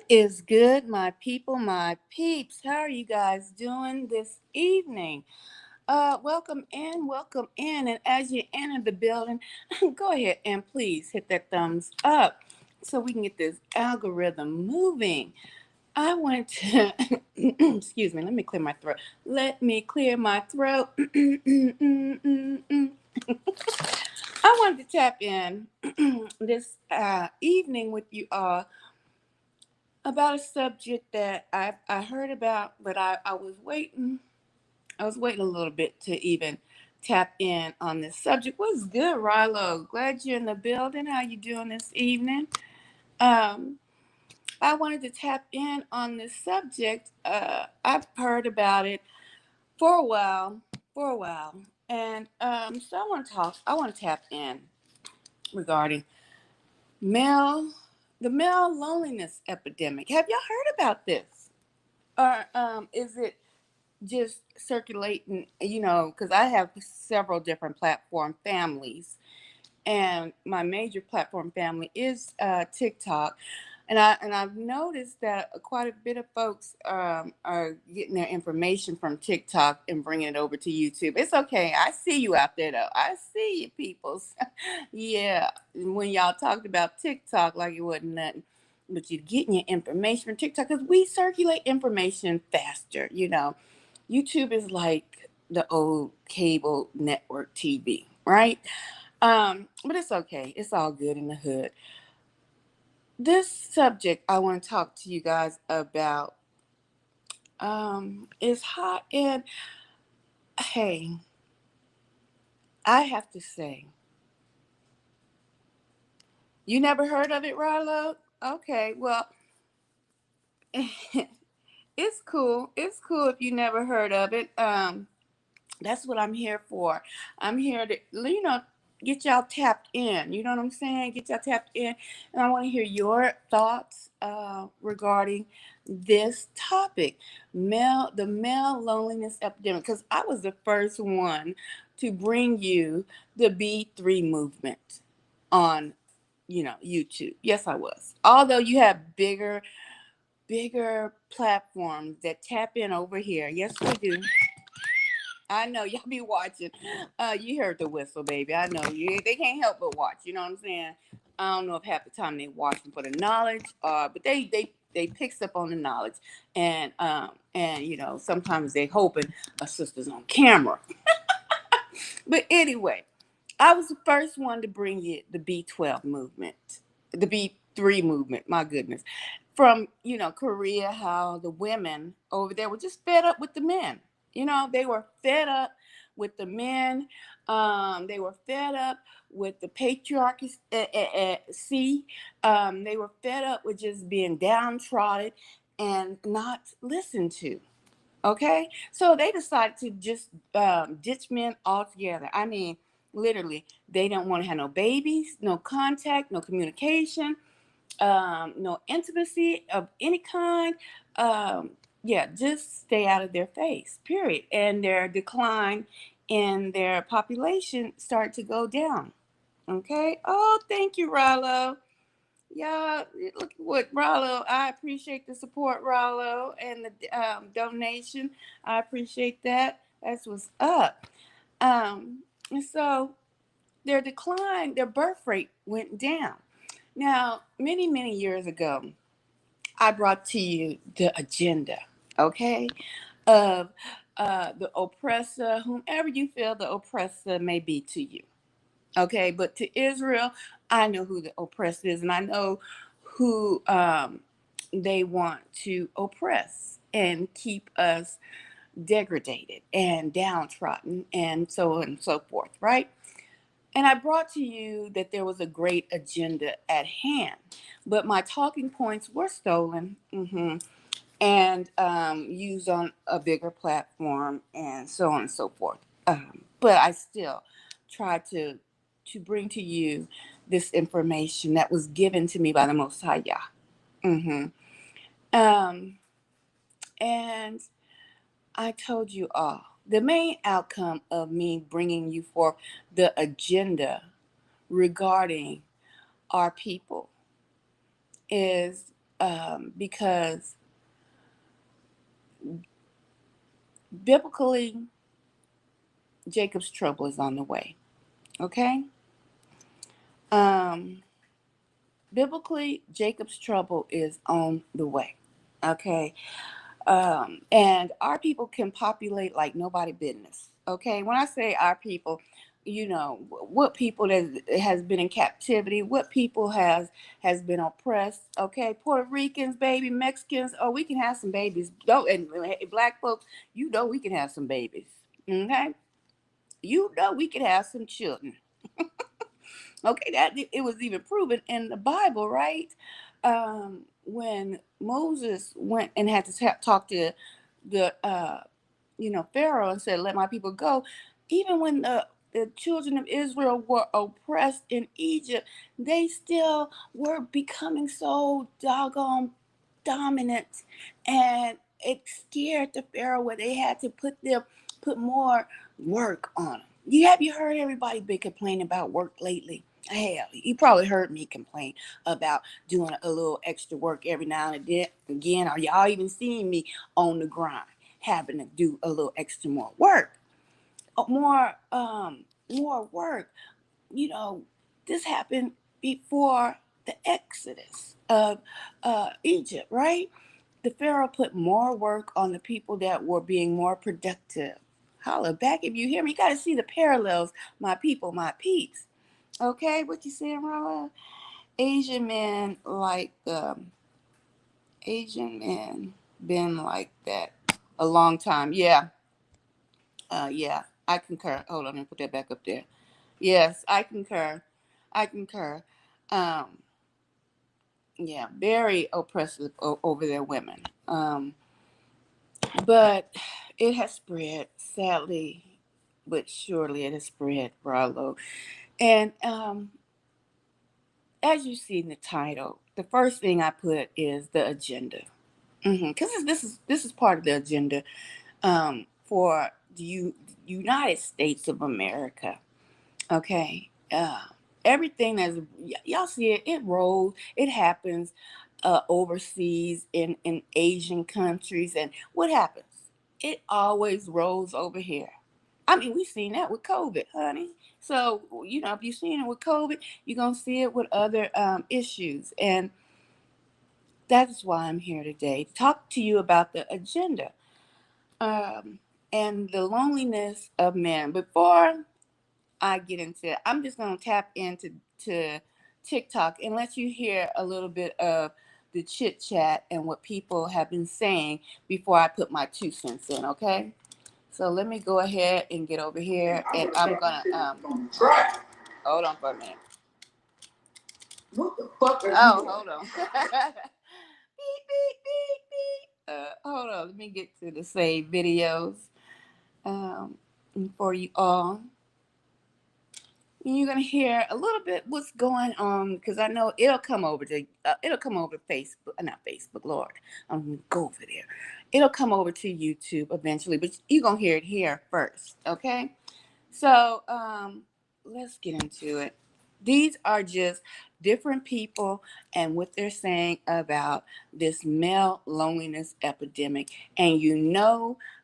is good, my people, my peeps? How are you guys doing this evening? Welcome in. And as you enter the building, go ahead and please hit that thumbs up so we can get this algorithm moving. I want to, excuse me, let me clear my throat. Let me clear my throat. I wanted to tap in this evening with you all about a subject that I heard about, but I was waiting. I was waiting a little bit to even tap in on this subject. What's good, Rilo? Glad you're in the building. How you doing this evening? Um, I wanted to tap in on this subject. I've heard about it for a while, and so I want to talk. I want to tap in regarding male, the male loneliness epidemic. Have y'all heard about this? Or is it just circulating, because I have several different platform families, and my major platform family is TikTok, and I've noticed that quite a bit of folks are getting their information from TikTok and bringing it over to YouTube. It's okay. I see you out there, though. I see you, peoples. Yeah, when y'all talked about TikTok like it wasn't nothing. But you're getting your information from TikTok because we circulate information faster. YouTube is like the old cable network TV, right? But it's okay. It's all good in the hood. This subject I want to talk to you guys about is hot, and hey, I have to say, you never heard of it, Rilo? Okay, well, it's cool. It's cool if you never heard of it. That's what I'm here for. I'm here to, get y'all tapped in. You know what I'm saying? Get y'all tapped in. And I want to hear your thoughts regarding this topic, the male loneliness epidemic. Because I was the first one to bring you the B3 movement on, YouTube. Yes, I was. Although you have bigger platforms that tap in over here. Yes, we do. I know y'all be watching. You heard the whistle, baby. I know you. They can't help but watch. You know what I'm saying? I don't know if half the time they watching for the knowledge, but they picks up on the knowledge, and sometimes they hoping a sister's on camera. But anyway, I was the first one to bring you the B12 movement, the B3 movement. My goodness, from Korea, how the women over there were just fed up with the men. They were fed up with the men. They were fed up with the patriarchy. They were fed up with just being downtrodden and not listened to. Okay, so they decided to just ditch men altogether. I mean, literally, they don't want to have no babies, no contact, no communication, no intimacy of any kind. Um, yeah, just stay out of their face, period. And their decline in their population start to go down. Okay. Oh, thank you, Rallo. Yeah, look what Rollo. I appreciate the support, Rollo, and the donation. I appreciate that. That's what's up. And so their birth rate went down. Now, many years ago, I brought to you the agenda, okay, of the oppressor, whomever you feel the oppressor may be to you. Okay, but to Israel, I know who the oppressor is, and I know who they want to oppress and keep us degraded and downtrodden and so on and so forth, right? And I brought to you that there was a great agenda at hand, but my talking points were stolen, and used on a bigger platform and so on and so forth. But I still try to bring to you this information that was given to me by the Most High Yah. hmm Um, and I told you all the main outcome of me bringing you forth the agenda regarding our people is because biblically, Jacob's trouble is on the way. Okay? Um, Biblically, Jacob's trouble is on the way. Okay? And our people can populate like nobody business. Okay? When I say our people, what people that has been in captivity, what people has been oppressed. Okay, Puerto Ricans, baby, Mexicans. Oh, we can have some babies. Go and black folks. We can have some babies. Okay, we can have some children. Okay, that it was even proven in the Bible, right? When Moses went and had to talk to the Pharaoh and said, "Let my people go," even when the children of Israel were oppressed in Egypt, they still were becoming so doggone dominant, and it scared the Pharaoh where they had to put more work on them. Have you heard everybody been complaining about work lately? Hell, you probably heard me complain about doing a little extra work every now and then. Again, are y'all even seeing me on the grind, having to do a little extra more work, more work? This happened before the exodus of Egypt, right? The Pharaoh put more work on the people that were being more productive. Holla back if you hear me. You got to see the parallels, my people, my peeps. Okay, what you saying, Rolla? Asian men like Asian men been like that a long time. Yeah, yeah, I concur. Hold on, let me put that back up there. Yes, I concur. I concur. Um, yeah, very oppressive over their women. But it has spread, sadly, but surely it has spread, Bravo. And as you see in the title, the first thing I put is the agenda, because this is part of the agenda for the United States of America. Okay, everything that's y'all see it. It rolls. It happens overseas in Asian countries, and what happens? It always rolls over here. I mean, we've seen that with COVID, honey. So, if you've seen it with COVID, you're going to see it with other issues. And that's why I'm here today to talk to you about the agenda um, and the loneliness of men. Before I get into it, I'm just going to tap into TikTok and let you hear a little bit of the chit chat and what people have been saying before I put my 2 cents in, okay? So let me go ahead and get over here, and I'm gonna try. Hold on for a minute. What the fuck are you doing? Hold on. Beep beep beep beep. Hold on. Let me get to the save videos for you all. You're gonna hear a little bit what's going on because I know it'll come over to Facebook, not Facebook, Lord, I'm gonna go over there. It'll come over to YouTube eventually, but you're gonna hear it here first, okay? So let's get into it. These are just different people and what they're saying about this male loneliness epidemic. And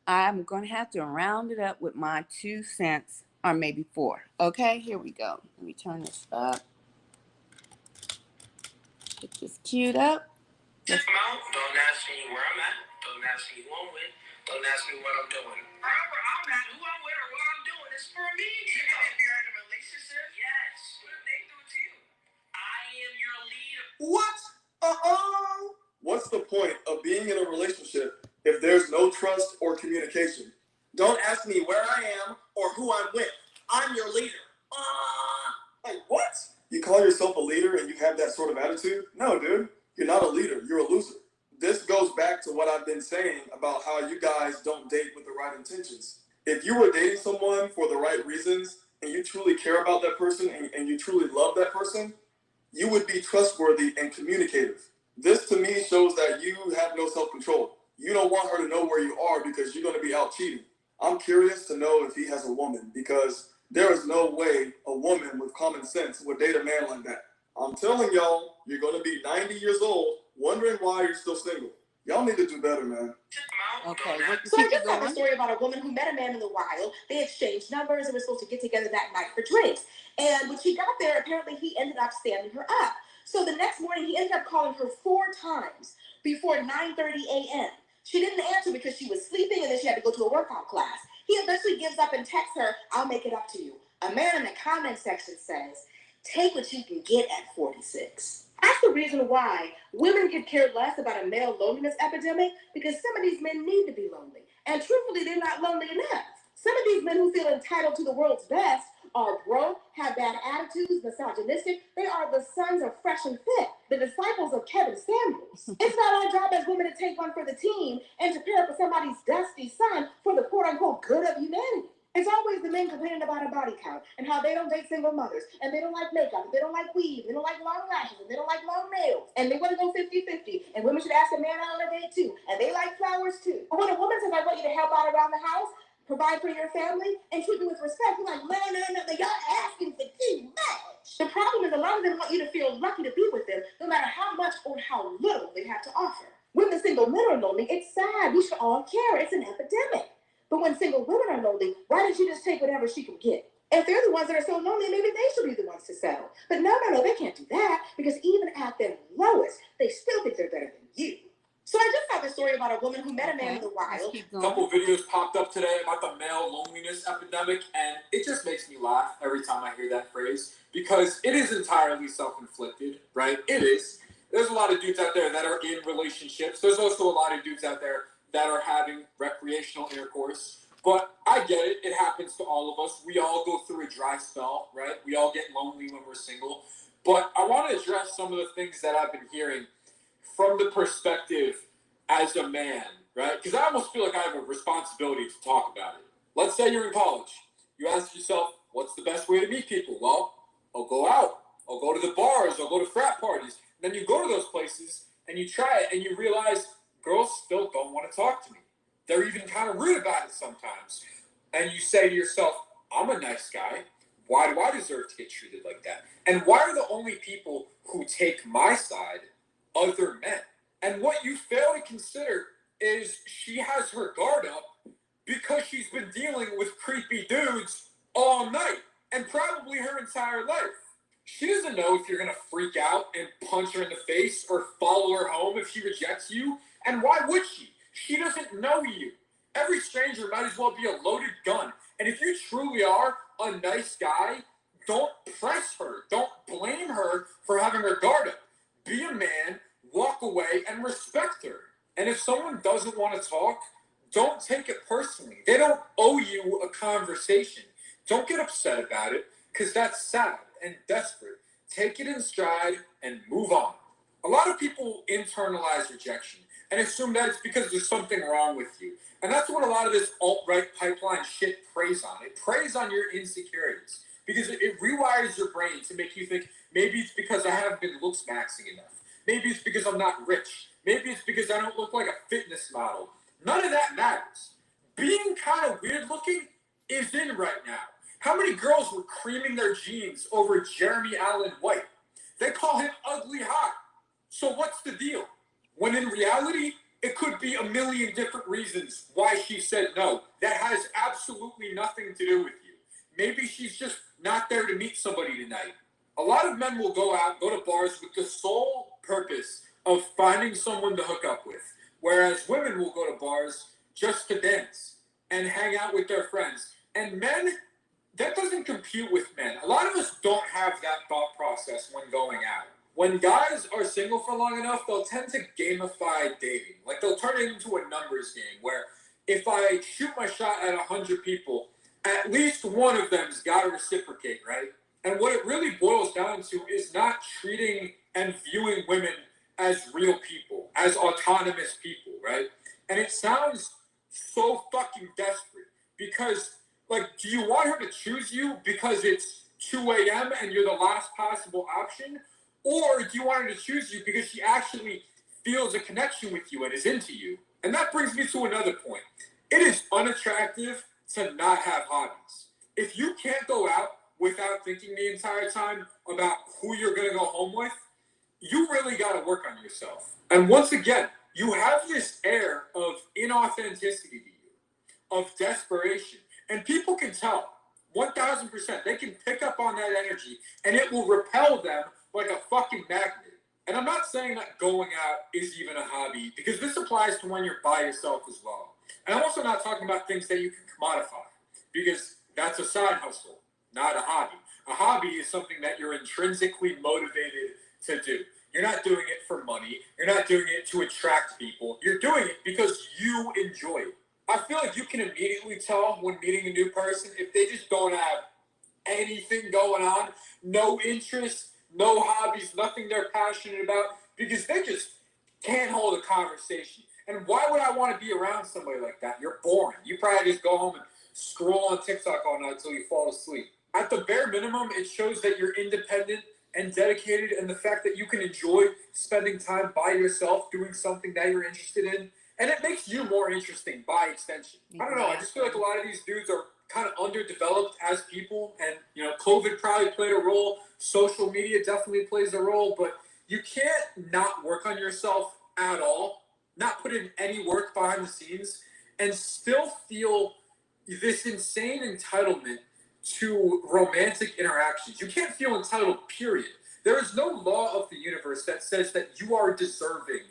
I'm going to have to round it up with my 2 cents or maybe 4. Okay, here we go. Let me turn this up. Get this queued up. Don't ask me where I'm at. Don't ask me who I'm with. Don't ask me what I'm doing. Wherever I'm at, who I'm with, or what I'm doing is for me. Even if you're in a relationship, yes. What if they do it to you? I am your leader. What? What's the point of being in a relationship if there's no trust or communication? Don't ask me where I am or who I'm with. I'm your leader. Like what? You call yourself a leader and you have that sort of attitude? No, dude. You're not a leader. You're a loser. This goes back to what I've been saying about how you guys don't date with the right intentions. If you were dating someone for the right reasons and you truly care about that person and you truly love that person, you would be trustworthy and communicative. This to me shows that you have no self-control. You don't want her to know where you are because you're going to be out cheating. I'm curious to know if he has a woman because there is no way a woman with common sense would date a man like that. I'm telling y'all, you're going to be 90 years old wondering why you're still single. Y'all need to do better, man. Okay, so I just have a story about a woman who met a man in the wild. They exchanged numbers and were supposed to get together that night for drinks. And when she got there, apparently he ended up standing her up. So the next morning, he ended up calling her 4 times before 9:30 a.m. She didn't answer because she was sleeping, and then she had to go to a workout class. He eventually gives up and texts her, "I'll make it up to you." A man in the comment section says, "Take what you can get at 46. That's the reason why women could care less about a male loneliness epidemic, because some of these men need to be lonely. And truthfully, they're not lonely enough. Some of these men who feel entitled to the world's best are broke, have bad attitudes, misogynistic. They are the sons of Fresh and Fit, the disciples of Kevin Samuels. It's not our job as women to take one for the team and to pair up with somebody's dusty son for the quote-unquote good of humanity. It's always the men complaining about a body count and how they don't date single mothers, and they don't like makeup, and they don't like weave, they don't like long lashes, and they don't like long nails, and they want to go 50-50, and women should ask a man out on a date too, and they like flowers too. But when a woman says, "I want you to help out around the house, provide for your family, and treat me with respect," you're like, no, y'all asking for too much. The problem is a lot of them want you to feel lucky to be with them, no matter how much or how little they have to offer. When the single men are lonely, it's sad. We should all care. It's an epidemic. But when single women are lonely, why don't you just take whatever she can get? If they're the ones that are so lonely, maybe they should be the ones to settle. But no, they can't do that, because even at their lowest, they still think they're better than you. So I just have a story about a woman who met a man in the wild. A couple videos popped up today about the male loneliness epidemic, and it just makes me laugh every time I hear that phrase, because it is entirely self-inflicted, right? It is. There's a lot of dudes out there that are in relationships. There's also a lot of dudes out there that are having recreational intercourse. But I get it. It happens to all of us. We all go through a dry spell, right? We all get lonely when we're single. But I want to address some of the things that I've been hearing from the perspective as a man, right? Because I almost feel like I have a responsibility to talk about it. Let's say you're in college. You ask yourself, what's the best way to meet people? Well, I'll go out. I'll go to the bars. I'll go to frat parties. And then you go to those places and you try it and you realize girls still don't want to talk to me. They're even kind of rude about it sometimes. And you say to yourself, I'm a nice guy. Why do I deserve to get treated like that? And why are the only people who take my side other men? And what you fail to consider is she has her guard up because she's been dealing with creepy dudes all night and probably her entire life. She doesn't know if you're going to freak out and punch her in the face or follow her home if she rejects you. And why would she? She doesn't know you. Every stranger might as well be a loaded gun. And if you truly are a nice guy, don't press her. Don't blame her for having her guard up. Be a man, walk away, and respect her. And if someone doesn't want to talk, don't take it personally. They don't owe you a conversation. Don't get upset about it, because that's sad and desperate. Take it in stride and move on. A lot of people internalize rejection and assume that it's because there's something wrong with you. And that's what a lot of this alt-right pipeline shit preys on. It preys on your insecurities because it rewires your brain to make you think maybe it's because I haven't been looks maxing enough. Maybe it's because I'm not rich. Maybe it's because I don't look like a fitness model. None of that matters. Being kind of weird looking is in right now. How many girls were creaming their jeans over Jeremy Allen White? They call him ugly hot. So what's the deal? When in reality, it could be a million different reasons why she said no. That has absolutely nothing to do with you. Maybe she's just not there to meet somebody tonight. A lot of men will go out, go to bars with the sole purpose of finding someone to hook up with, whereas women will go to bars just to dance and hang out with their friends. And men, that doesn't compute with men. A lot of us don't have that thought process when going out. When guys are single for long enough, they'll tend to gamify dating. Like, they'll turn it into a numbers game where if I shoot my shot at 100 people, at least one of them's got to reciprocate, right? And what it really boils down to is not treating and viewing women as real people, as autonomous people, right? And it sounds so fucking desperate because, like, do you want her to choose you because it's 2 a.m. and you're the last possible option? Or do you want her to choose you because she actually feels a connection with you and is into you? And that brings me to another point. It is unattractive to not have hobbies. If you can't go out without thinking the entire time about who you're going to go home with, you really got to work on yourself. And once again, you have this air of inauthenticity to you, of desperation. And people can tell 1000%. They can pick up on that energy and it will repel them like a fucking magnet. And I'm not saying that going out is even a hobby, because this applies to when you're by yourself as well. And I'm also not talking about things that you can commodify, because that's a side hustle, not a hobby. A hobby is something that you're intrinsically motivated to do. You're not doing it for money. You're not doing it to attract people. You're doing it because you enjoy it. I feel like you can immediately tell when meeting a new person if they just don't have anything going on, no interest, no hobbies, nothing they're passionate about, because they just can't hold a conversation. And why would I want to be around somebody like that? You're boring. You probably just go home and scroll on TikTok all night until you fall asleep. At the bare minimum, it shows that you're independent and dedicated, and the fact that you can enjoy spending time by yourself doing something that you're interested in, and it makes you more interesting by extension. I don't know, I just feel like a lot of these dudes are kind of underdeveloped as people, and COVID probably played a role, social media definitely plays a role, but you can't not work on yourself at all, not put in any work behind the scenes, and still feel this insane entitlement to romantic interactions. You can't feel entitled, period. There is no law of the universe that says that you are deserving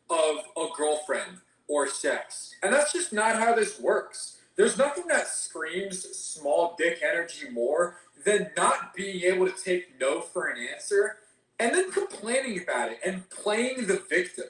of a girlfriend or sex. And that's just not how this works. There's nothing that screams small dick energy more than not being able to take no for an answer and then complaining about it and playing the victim.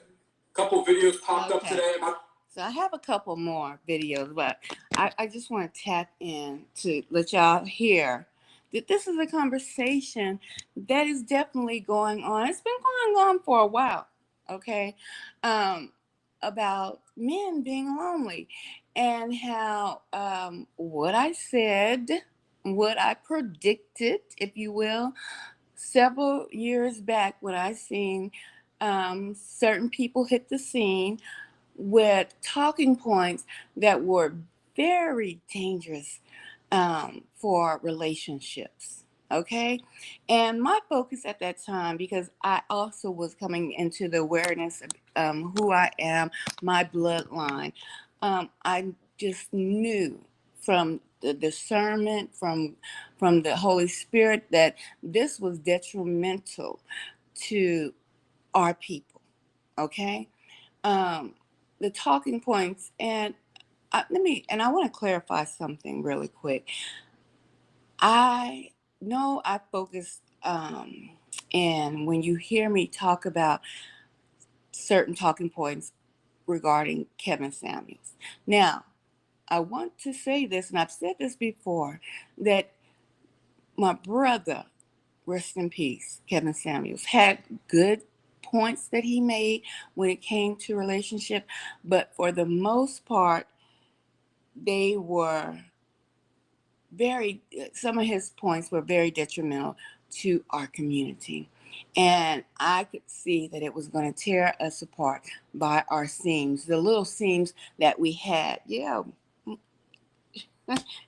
A couple videos popped up today about. So I have a couple more videos, but I just want to tap in to let y'all hear that this is a conversation that is definitely going on. It's been going on for a while, okay? About men being lonely, and how what I said, what I predicted, if you will, several years back when I seen certain people hit the scene with talking points that were very dangerous for relationships. Okay. And my focus at that time, because I also was coming into the awareness of who I am, my bloodline, I just knew from the discernment from the Holy Spirit that this was detrimental to our people. Okay. Um, the talking points, and I want to clarify something really quick. I know I focus and when you hear me talk about certain talking points regarding Kevin Samuels. Now, I want to say this, and I've said this before, that my brother, rest in peace, Kevin Samuels, had good points that he made when it came to relationship, but for the most part, they were some of his points were very detrimental to our community. And I could see that it was going to tear us apart by our seams, the little seams that we had. Yeah.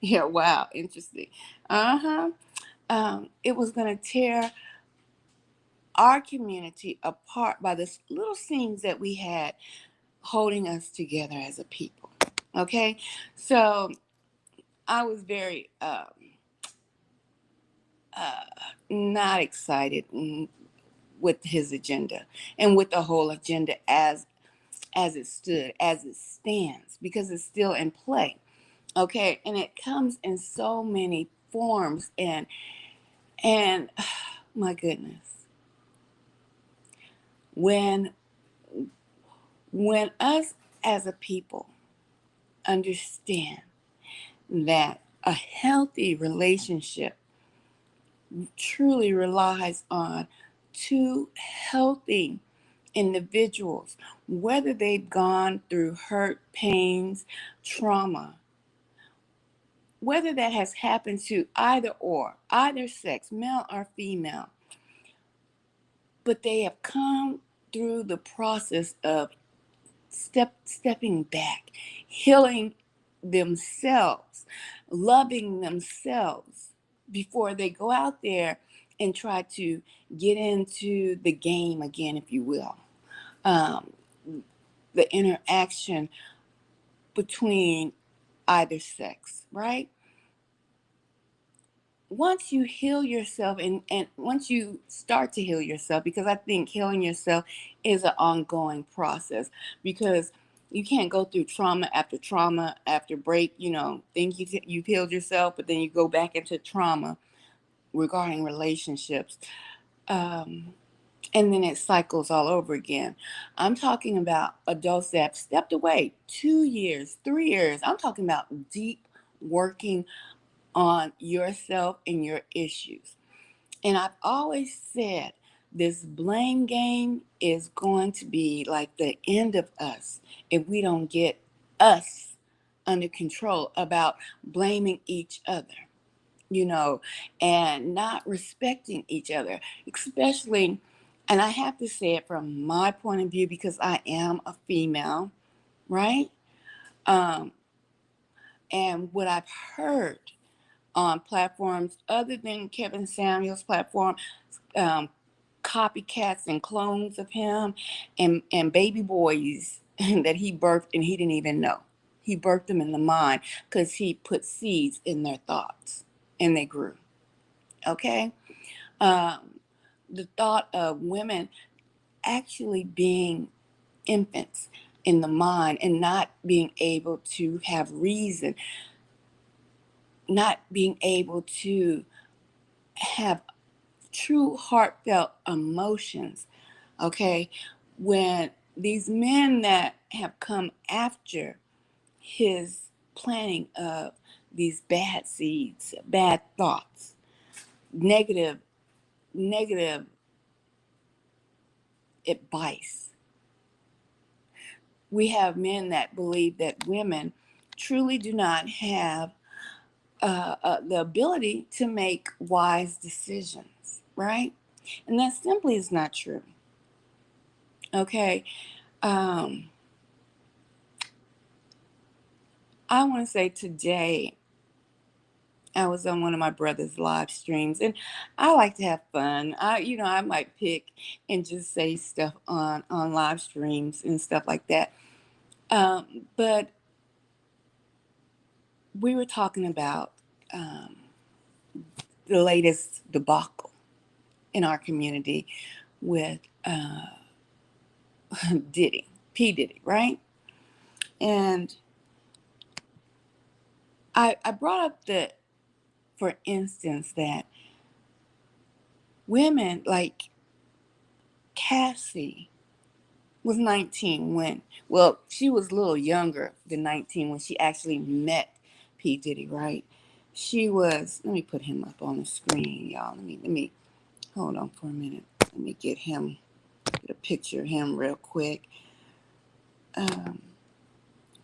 Yeah, wow, interesting. Uh-huh. It was going to tear our community apart by the little seams that we had holding us together as a people. Okay? So I was very not excited with his agenda and with the whole agenda as it stood, as it stands, because it's still in play. Okay, and it comes in so many forms, and my goodness, when us as a people understand that a healthy relationship truly relies on two healthy individuals, whether they've gone through hurt, pains, trauma, whether that has happened to either sex, male or female, but they have come through the process of stepping back, healing themselves, loving themselves, before they go out there and try to get into the game again, if you will. Um, the interaction between either sex, right? Once you heal yourself and once you start to heal yourself, because I think healing yourself is an ongoing process, because you can't go through trauma after break, think you've healed yourself, but then you go back into trauma regarding relationships. Um, and then it cycles all over again. I'm talking about adults that have stepped away 2 years, 3 years. I'm talking about deep working on yourself and your issues. And I've always said this blame game is going to be like the end of us if we don't get us under control about blaming each other, and not respecting each other, especially, and I have to say it from my point of view because I am a female, right? Um, and what I've heard on platforms other than Kevin Samuel's platform, um, copycats and clones of him, and baby boys that he birthed and he didn't even know. He birthed them in the mind because he put seeds in their thoughts and they grew. Okay? Um, the thought of women actually being infants in the mind and not being able to have reason, not being able to have true heartfelt emotions. Okay? When these men that have come after his planting of these bad seeds, bad thoughts, negative advice. We have men that believe that women truly do not have the ability to make wise decisions, right? And that simply is not true. Okay. Um, I want to say today, I was on one of my brother's live streams, and I like to have fun. I might pick and just say stuff on live streams and stuff like that. But we were talking about um, the latest debacle in our community with Diddy, P. Diddy, right? And I brought up for instance, that women like Cassie was 19 she was a little younger than 19 when she actually met P. Diddy, right? Let me put him up on the screen, y'all. Let me, hold on for a minute. Let me get a picture of him real quick.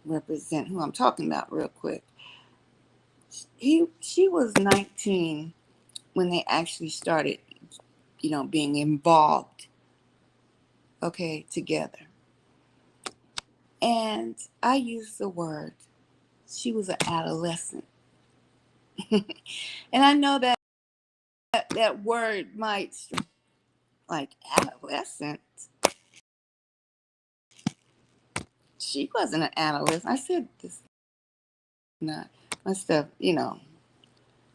Represent who I'm talking about real quick. She was 19 when they actually started, being involved, okay, together. And I use the word, she was an adolescent. And I know that word might, like, adolescent. She wasn't an adolescent. I said this, not my stuff,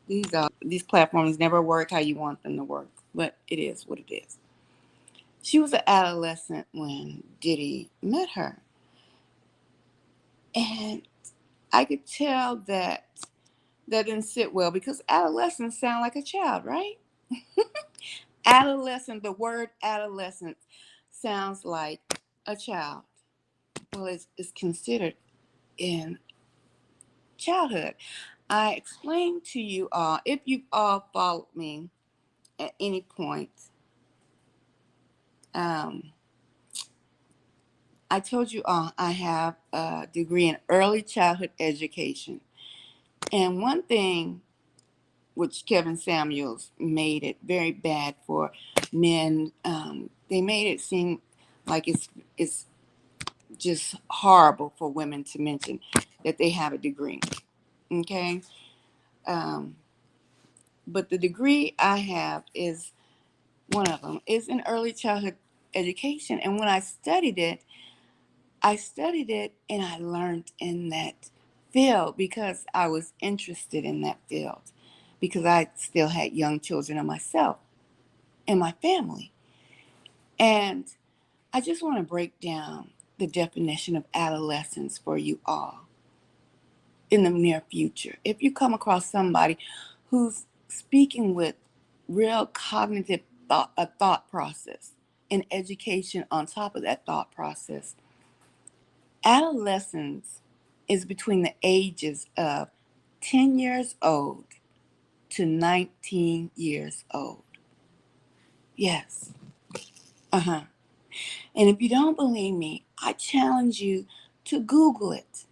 these platforms never work how you want them to work, but it is what it is. She was an adolescent when Diddy met her. And I could tell that didn't sit well because adolescents sound like a child, right? The word adolescent sounds like a child. Well, it's considered in childhood. I explained to you all, if you've all followed me at any point, I told you all I have a degree in early childhood education. And one thing which Kevin Samuels made it very bad for men, they made it seem like it's just horrible for women to mention that they have a degree. Okay? Um, But the degree I have is one of them is in early childhood education. And when I studied it and I learned in that field because I was interested in that field because I still had young children of myself and my family. And I just want to break down the definition of adolescence for you all in the near future. If you come across somebody who's speaking with real cognitive thought process and education on top of that thought process, adolescence is between the ages of 10 years old to 19 years old. Yes. Uh-huh. And if you don't believe me, I challenge you to Google it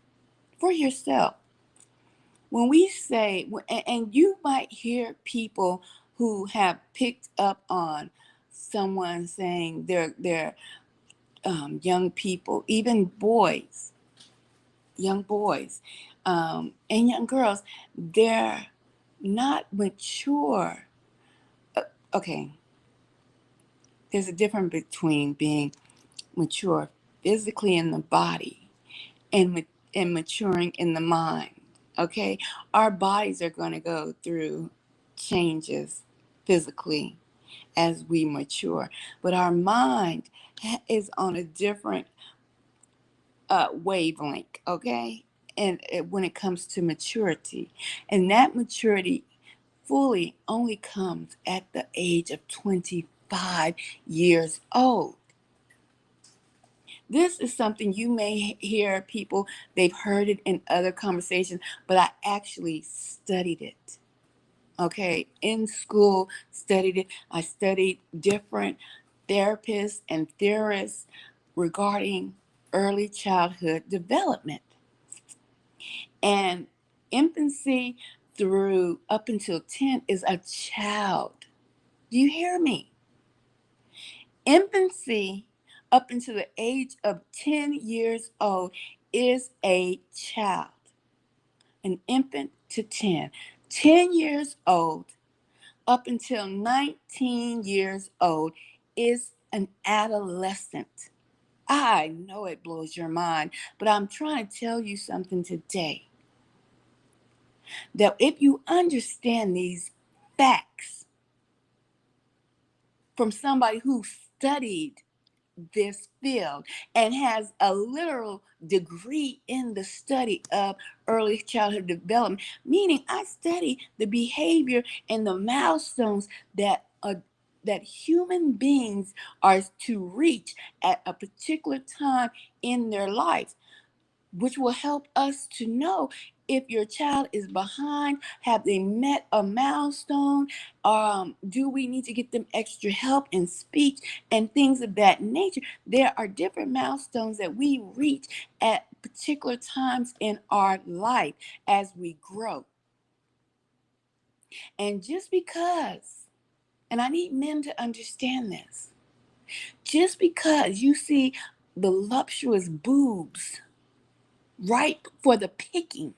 for yourself. When we say, and you might hear people who have picked up on someone saying they're young people, even boys, young boys, and young girls, they're not mature. Okay, there's a difference between being mature physically in the body and maturing in the mind. Okay, our bodies are going to go through changes physically as we mature, but our mind is on a different wavelength. Okay, and when it comes to maturity, and that maturity fully only comes at the age of 25 years old. This is something you may hear people, they've heard it in other conversations, but I actually studied it. Okay, in school, studied it. I studied different therapists and theorists regarding early childhood development. And infancy through up until 10 is a child. Do you hear me? Infancy up until the age of 10 years old is a child, an infant to 10. 10 years old up until 19 years old is an adolescent. I know it blows your mind, but I'm trying to tell you something today. That if you understand these facts from somebody who studied this field and has a literal degree in the study of early childhood development, meaning I study the behavior and the milestones that human beings are to reach at a particular time in their life, which will help us to know if your child is behind, have they met a milestone, do we need to get them extra help in speech and things of that nature. There are different milestones that we reach at particular times in our life as we grow. And just because, and I need men to understand this, just because you see voluptuous boobs ripe for the picking,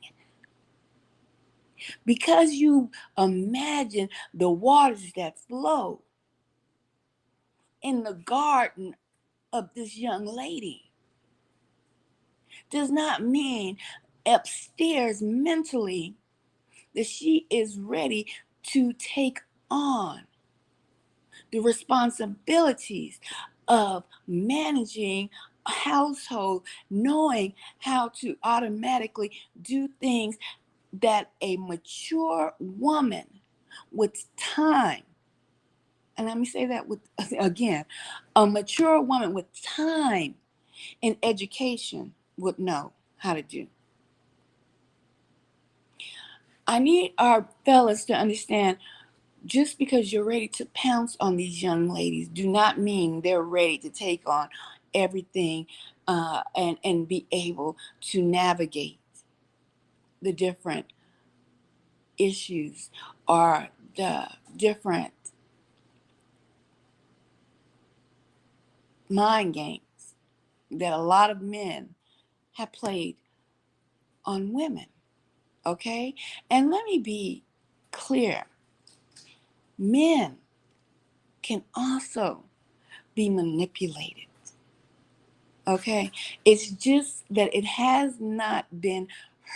because you imagine the waters that flow in the garden of this young lady, does not mean upstairs mentally that she is ready to take on the responsibilities of managing a household, knowing how to automatically do things that a mature woman with time, and let me say that with again, a mature woman with time and education would know how to do. I need our fellas to understand, just because you're ready to pounce on these young ladies do not mean they're ready to take on everything, and be able to navigate the different issues or the different mind games that a lot of men have played on women. Okay? And let me be clear. Men can also be manipulated. Okay? It's just that it has not been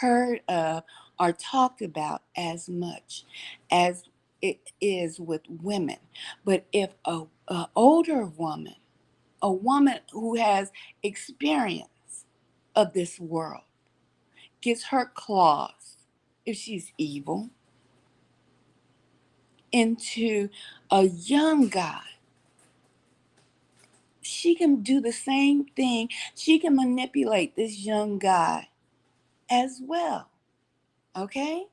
heard of or talked about as much as it is with women. But if a older woman, a woman who has experience of this world, gets her claws, if she's evil, into a young guy, she can do the same thing. She can manipulate this young guy as well. Okay?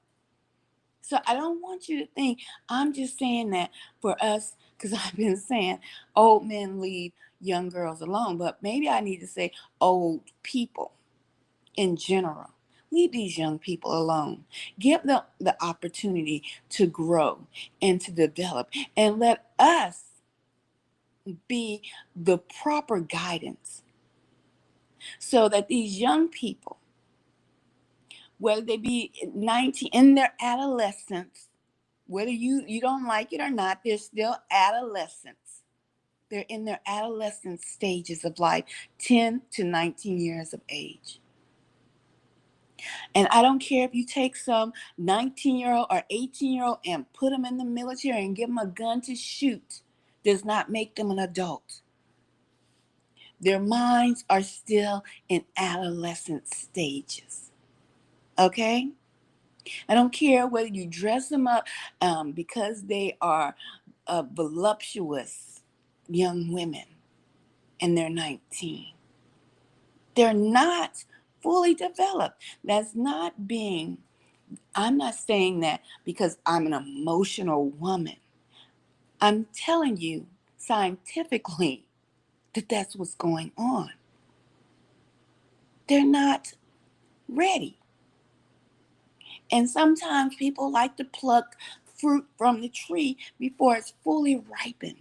So I don't want you to think I'm just saying that for us, because I've been saying old men leave young girls alone, but maybe I need to say old people in general. Leave these young people alone. Give them the opportunity to grow and to develop, and let us be the proper guidance so that these young people, whether they be 19 in their adolescence, whether you don't like it or not, they're still adolescents. They're in their adolescent stages of life, 10 to 19 years of age. And I don't care if you take some 19-year-old or 18-year-old and put them in the military and give them a gun to shoot, does not make them an adult. Their minds are still in adolescent stages. Okay? I don't care whether you dress them up because they are voluptuous young women and they're 19. They're not fully developed. That's not being, I'm not saying that because I'm an emotional woman. I'm telling you scientifically that that's what's going on. They're not ready. And sometimes people like to pluck fruit from the tree before it's fully ripened,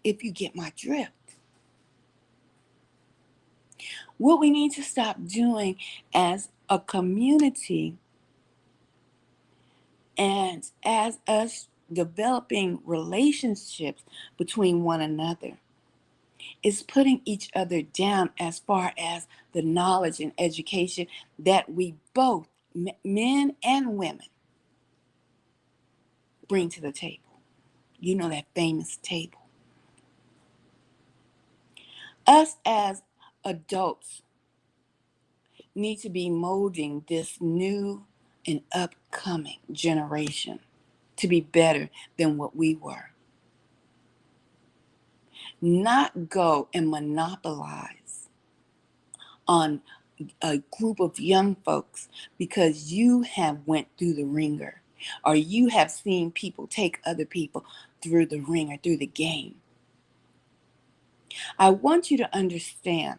if you get my drift. What we need to stop doing as a community and as us developing relationships between one another is putting each other down as far as the knowledge and education that we both, men and women, bring to the table. You know, that famous table. Us as adults need to be molding this new and upcoming generation to be better than what we were. Not go and monopolize on a group of young folks because you have went through the ringer, or you have seen people take other people through the ringer, through the game. I want you to understand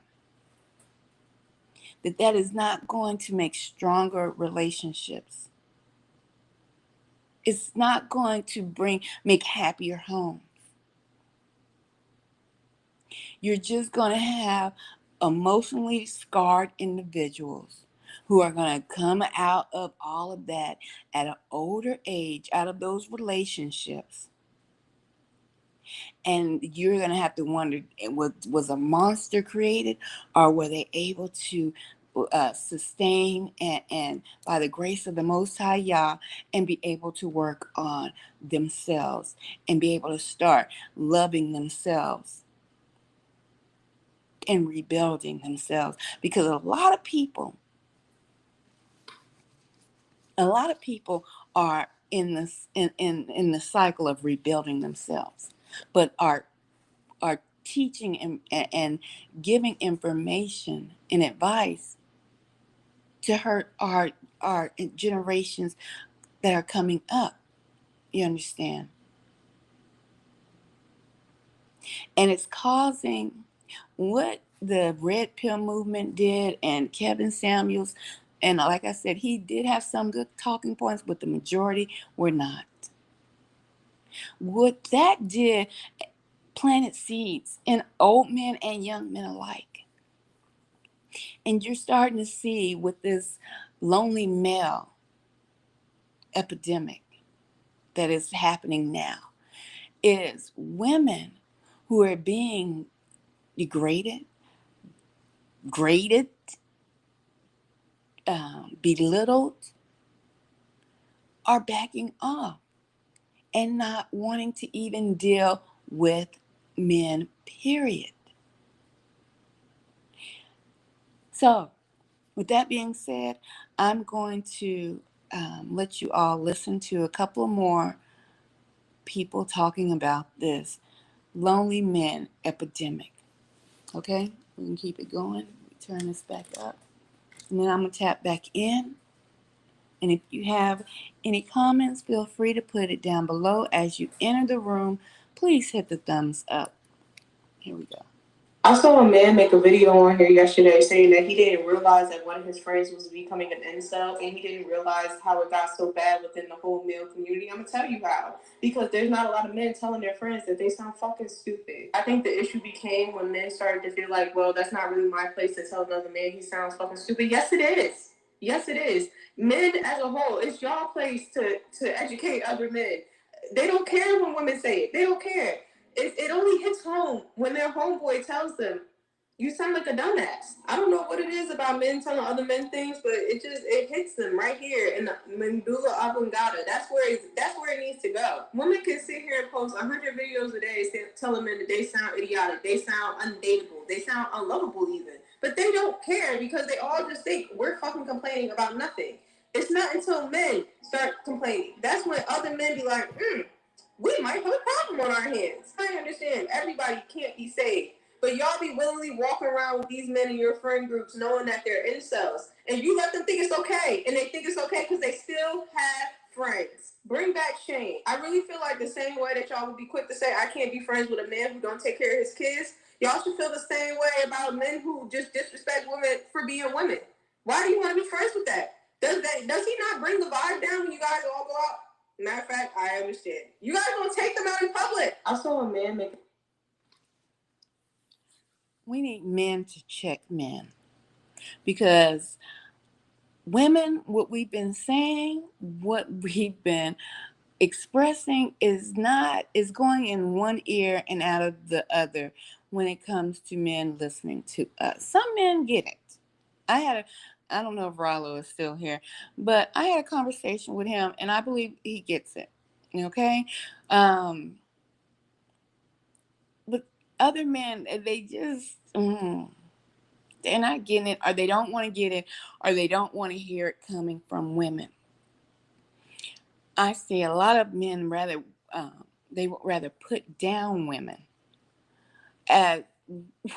that that is not going to make stronger relationships. It's not going to make happier homes. You're just going to have emotionally scarred individuals who are going to come out of all of that at an older age, out of those relationships. And you're going to have to wonder, was a monster created, or were they able to sustain and by the grace of the Most High Yah, and be able to work on themselves and be able to start loving themselves and rebuilding themselves? Because a lot of people are in this in the cycle of rebuilding themselves, but are teaching and giving information and advice to hurt our generations that are coming up. You understand? And it's causing what the red pill movement did, and Kevin Samuels, and like I said, he did have some good talking points, but the majority were not. What that did planted seeds in old men and young men alike. And you're starting to see with this lonely male epidemic that is happening now. is women who are being degraded, graded, belittled, are backing off and not wanting to even deal with men, period. So, with that being said, I'm going to let you all listen to a couple more people talking about this lonely men epidemic. Okay? We can keep it going. Turn this back up. And then I'm going to tap back in. And if you have any comments, feel free to put it down below. As you enter the room, please hit the thumbs up. Here we go. I saw a man make a video on here yesterday saying that he didn't realize that one of his friends was becoming an incel, and he didn't realize how it got so bad within the whole male community. I'm gonna tell you how. Because there's not a lot of men telling their friends that they sound fucking stupid. I think the issue became when men started to feel like, well, that's not really my place to tell another man he sounds fucking stupid. Yes, it is. Yes, it is. Men as a whole, it's y'all place to educate other men. They don't care when women say it. They don't care. It only hits home when their homeboy tells them, you sound like a dumbass. I don't know what it is about men telling other men things, but it hits them right here in the medulla oblongata. That's where it needs to go. Women can sit here and post 100 videos a day telling men that they sound idiotic, they sound undateable, they sound unlovable even. But they don't care because they all just think we're fucking complaining about nothing. It's not until men start complaining. That's when other men be like, we might have a problem on our hands. I understand everybody can't be saved, but y'all be willingly walking around with these men in your friend groups knowing that they're incels, and you let them think it's okay, and they think it's okay because they still have friends. Bring back shame. I really feel like the same way that y'all would be quick to say I can't be friends with a man who don't take care of his kids, y'all should feel the same way about men who just disrespect women for being women. Why do you want to be friends with that? Does he not bring the vibe down when you guys all go out? Matter of fact, I understand. You guys gonna take them out in public. I saw a man make. We need men to check men because women, what we've been saying, what we've been expressing is going in one ear and out of the other when it comes to men listening to us. Some men get it. I don't know if Rollo is still here, but I had a conversation with him and I believe he gets it. Okay? But other men, they just, they're not getting it, or they don't want to get it, or they don't want to hear it coming from women. I see a lot of men they would rather put down women as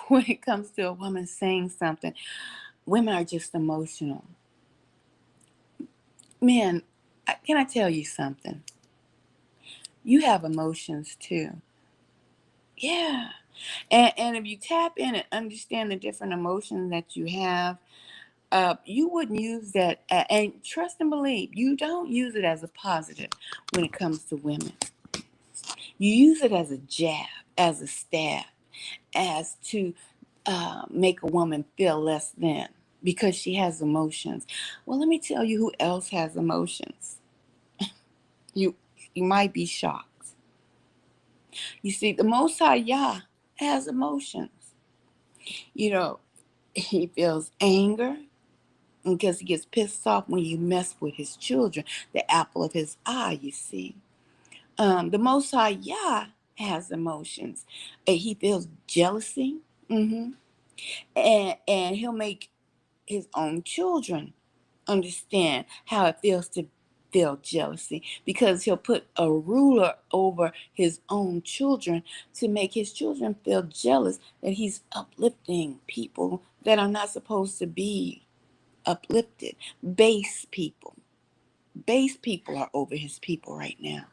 when it comes to a woman saying something. Women are just emotional. Men, can I tell you something? You have emotions too. Yeah. And if you tap in and understand the different emotions that you have, you wouldn't use that. And trust and believe, you don't use it as a positive when it comes to women. You use it as a jab, as a stab, as to make a woman feel less than because she has emotions. Well, let me tell you who else has emotions. You might be shocked. You see, the Most High Yah has emotions. You know, he feels anger because he gets pissed off when you mess with his children, the apple of his eye, you see. The Most High Yah has emotions. He feels jealousy. And he'll make his own children understand how it feels to feel jealousy because he'll put a ruler over his own children to make his children feel jealous that he's uplifting people that are not supposed to be uplifted. Base people are over his people right now.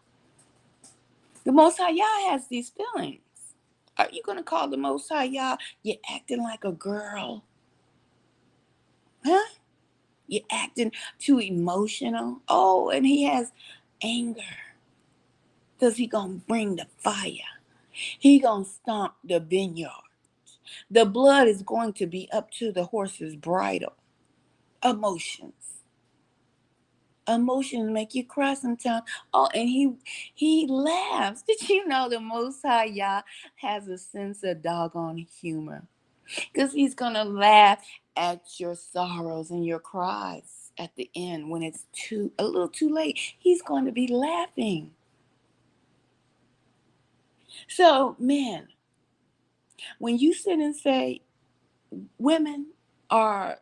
The Most High Yah has these feelings. Are you going to call the Most High Yah, you're acting like a girl? Huh? You're acting too emotional? Oh, and he has anger. Because he going to bring the fire. He going to stomp the vineyard. The blood is going to be up to the horse's bridle. Emotions. Emotions make you cry sometimes. Oh, and he laughs. Did you know the Most High Yah has a sense of doggone humor? Because he's gonna laugh at your sorrows and your cries at the end when it's a little too late. He's going to be laughing. So, men, when you sit and say women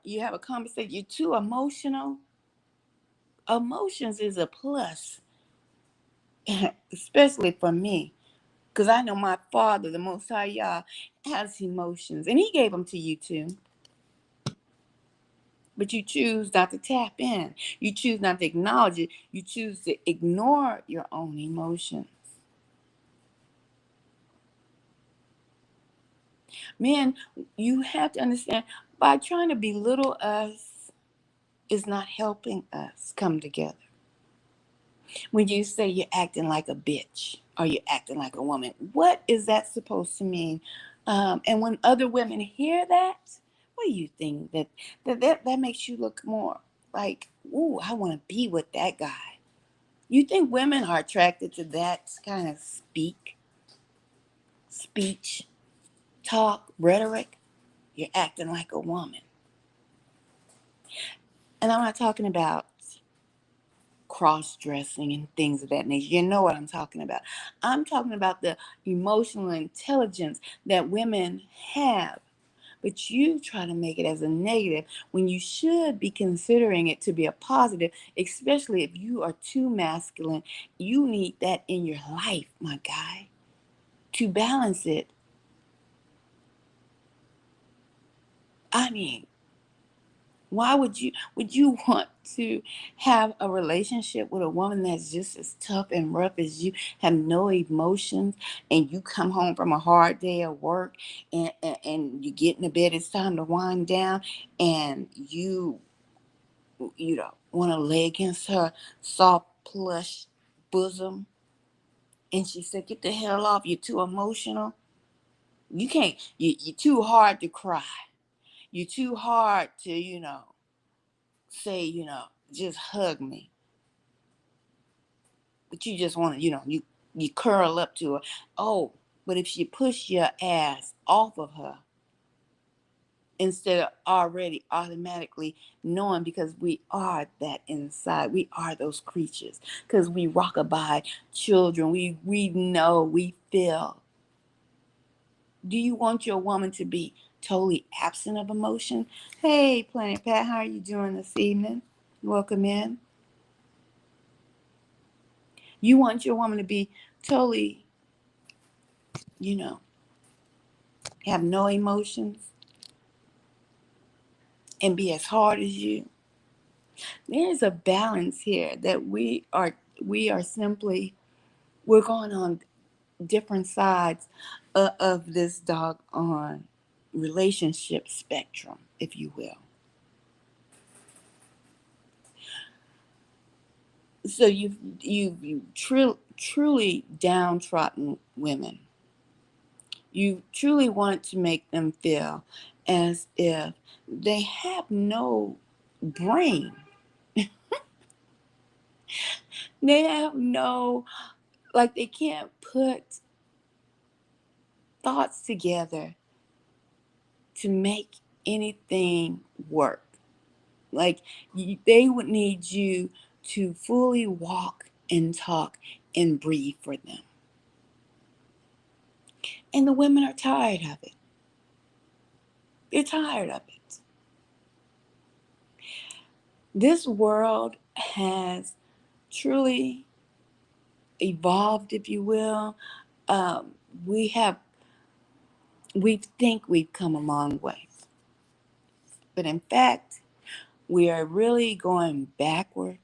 you have a conversation, you're too emotional. Emotions is a plus, especially for me. Because I know my Father, the Most High Yah, has emotions. And he gave them to you too. But you choose not to tap in. You choose not to acknowledge it. You choose to ignore your own emotions. Men, you have to understand, by trying to belittle us is not helping us come together. When you say you're acting like a bitch or you're acting like a woman, what is that supposed to mean? And when other women hear that, what do you think? That makes you look more like, ooh, I want to be with that guy. You think women are attracted to that kind of speech, talk, rhetoric? You're acting like a woman. And I'm not talking about cross-dressing and things of that nature. You know what I'm talking about. I'm talking about the emotional intelligence that women have. But you try to make it as a negative when you should be considering it to be a positive, especially if you are too masculine. You need that in your life, my guy, to balance it. I mean, why would you want to have a relationship with a woman that's just as tough and rough as you, have no emotions, and you come home from a hard day of work, and you get in bed, it's time to wind down, and you want to lay against her soft plush bosom, and she said, get the hell off, you're too emotional. You can't, you're too hard to cry, you're too hard to say, just hug me. But you just want to, you curl up to her. Oh, but if she push your ass off of her, instead of already automatically knowing, because we are that inside, we are those creatures, because we rockabye children, we know, we feel. Do you want your woman to be totally absent of emotion? Hey, Planet Pat, how are you doing this evening? Welcome in. You want your woman to be totally, you know, have no emotions and be as hard as you. There's a balance here that we are simply, we're going on different sides of this doggone relationship spectrum, if you will. So you truly downtrodden women. You truly want to make them feel as if they have no brain. They have no, like, they can't put thoughts together to make anything work. Like, they would need you to fully walk and talk and breathe for them. And the women are tired of it. They're tired of it. This world has truly evolved, if you will. Um, we have, we think we've come a long way, but in fact, we are really going backwards.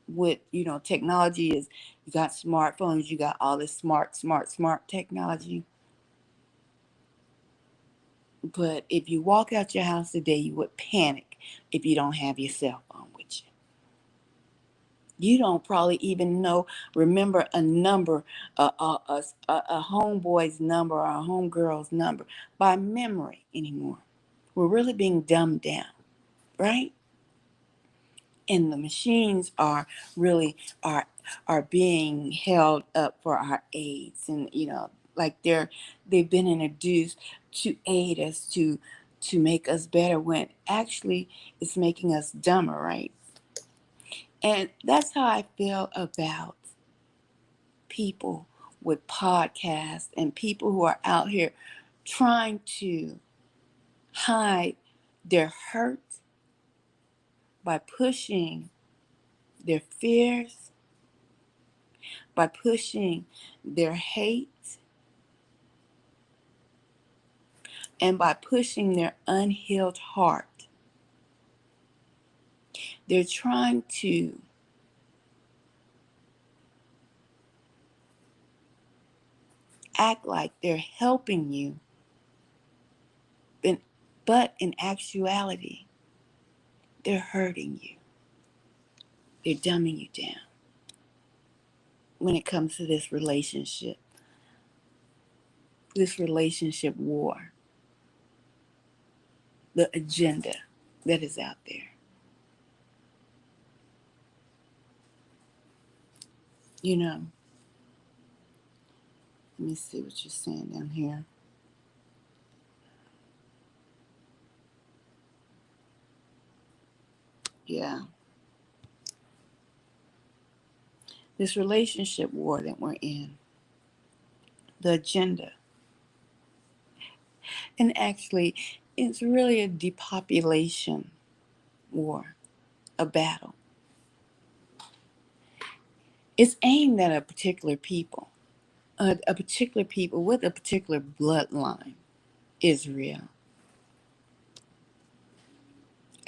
With technology, is you got smartphones, you got all this smart technology. But if you walk out your house today, you would panic if you don't have your cell phone with you. You don't probably even remember a number, a homeboy's number or a homegirl's number by memory anymore. We're really being dumbed down, right? and the machines are really are being held up for our aids, and like they've been introduced to aid us to make us better, when actually it's making us dumber, right? And that's how I feel about people with podcasts and people who are out here trying to hide their hurt by pushing their fears, by pushing their hate, and by pushing their unhealed heart. They're trying to act like they're helping you, but in actuality, they're hurting you. They're dumbing you down when it comes to this relationship war, the agenda that is out there. Let me see what you're saying down here. Yeah. This relationship war that we're in, the agenda. And actually, it's really a depopulation war, a battle. It's aimed at a particular people, a particular people with a particular bloodline, Israel.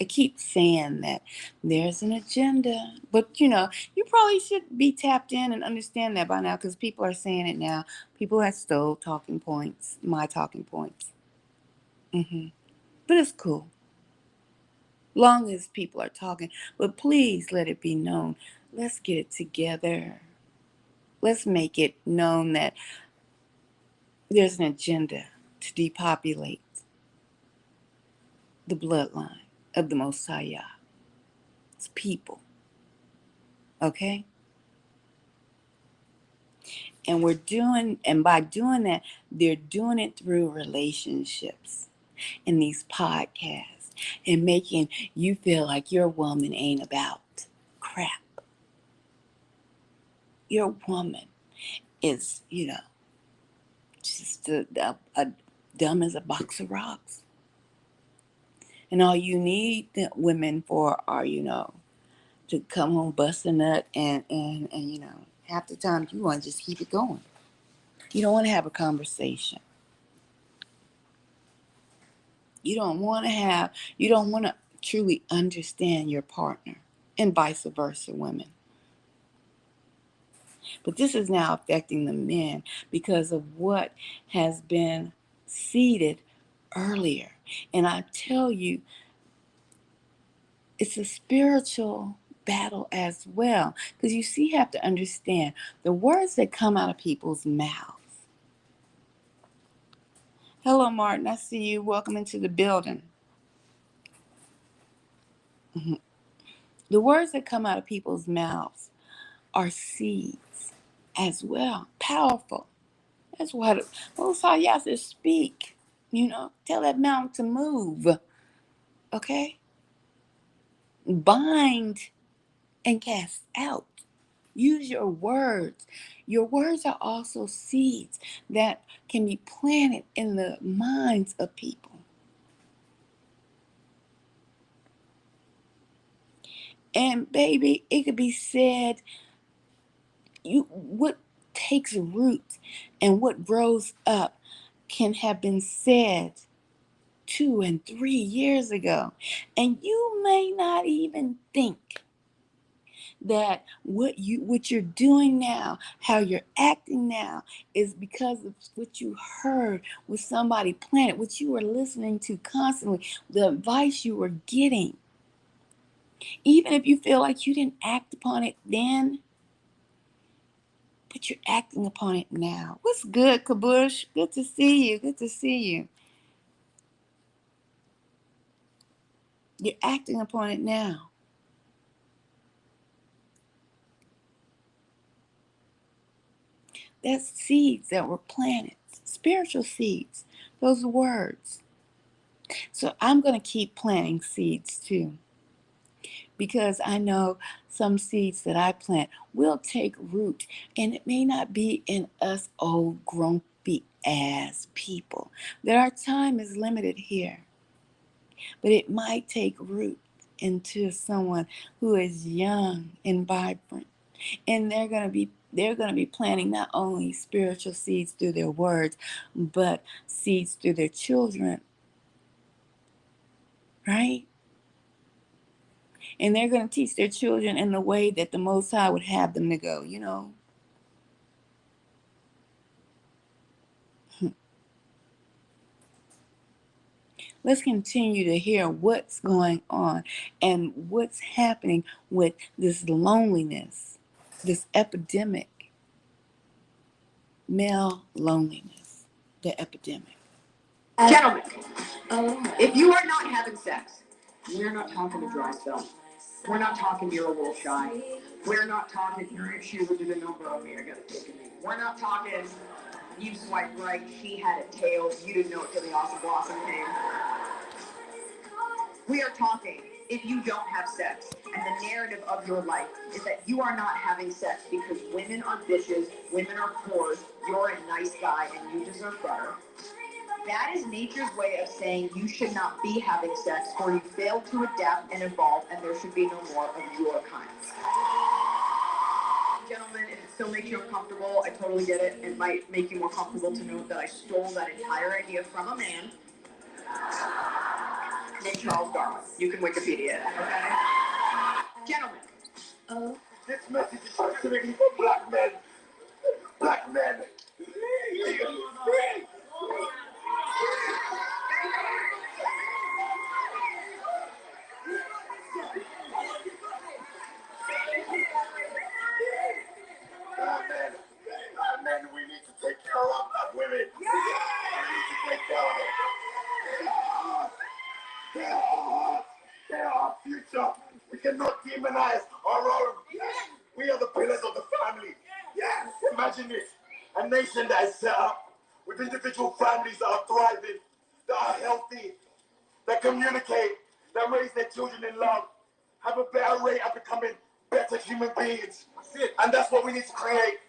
I keep saying that there's an agenda, but you probably should be tapped in and understand that by now, because people are saying it now. People have stole talking points, my talking points. But it's cool, long as people are talking. But please let it be known. Let's get it together. Let's make it known that there's an agenda to depopulate the bloodline of the Messiah. It's people, okay? And by doing that, they're doing it through relationships and these podcasts, and making you feel like your woman ain't about crap. Your woman is, just a dumb as a box of rocks. And all you need the women for are, to come home, bust a nut, and half the time you want to just keep it going. You don't want to have a conversation. You don't want to truly understand your partner, and vice versa, women. But this is now affecting the men because of what has been seeded earlier. And I tell you, it's a spiritual battle as well. Because you have to understand the words that come out of people's mouths. Hello, Martin. I see you. Welcome into the building. The words that come out of people's mouths are seeds as well. Powerful. That's why the Most High Yah says, speak. Tell that mountain to move. Okay? Bind and cast out. Use your words. Your words are also seeds that can be planted in the minds of people. And baby, it could be said, what takes root and what grows up can have been said 2 and 3 years ago. And you may not even think that what you're doing now, how you're acting now, is because of what you heard with somebody planted, what you were listening to constantly, the advice you were getting. Even if you feel like you didn't act upon it then, but you're acting upon it now. What's good, Kabush? Good to see you. Good to see you. You're acting upon it now. That's seeds that were planted, spiritual seeds, those words. So I'm going to keep planting seeds too, because I know some seeds that I plant will take root, and it may not be in us old, grumpy ass people. That our time is limited here, but it might take root into someone who is young and vibrant, and they're going to be planting not only spiritual seeds through their words, but seeds through their children, right? And they're going to teach their children in the way that the Most High would have them to go, Let's continue to hear what's going on and what's happening with this loneliness, this epidemic, male loneliness, the epidemic. Gentlemen, if you are not having sex, we're not talking to dry spell. We're not talking you're a little shy. We're not talking your issue with the number of me. I gotta take a knee. We're not talking you swiped right, she had a tail, you didn't know it till the awesome blossom came. We are talking if you don't have sex, and the narrative of your life is that you are not having sex because women are bitches, women are whores, you're a nice guy, and you deserve better. That is nature's way of saying you should not be having sex, or you failed to adapt and evolve, and there should be no more of your kind. Gentlemen, if it still makes you uncomfortable, I totally get it. It might make you more comfortable to know that I stole that entire idea from a man named Charles Darwin. You can Wikipedia it, okay? Gentlemen. This message is specifically for black men. Black men. Men, we need to take care of black women. We need to take care of them. They are our future. We cannot demonize our own. We are the pillars of the family. Yes. Imagine this. A nation that is set up with individual families that are thriving, that are healthy, that communicate, that raise their children in love, have a better rate of becoming better human beings. And that's what we need to create.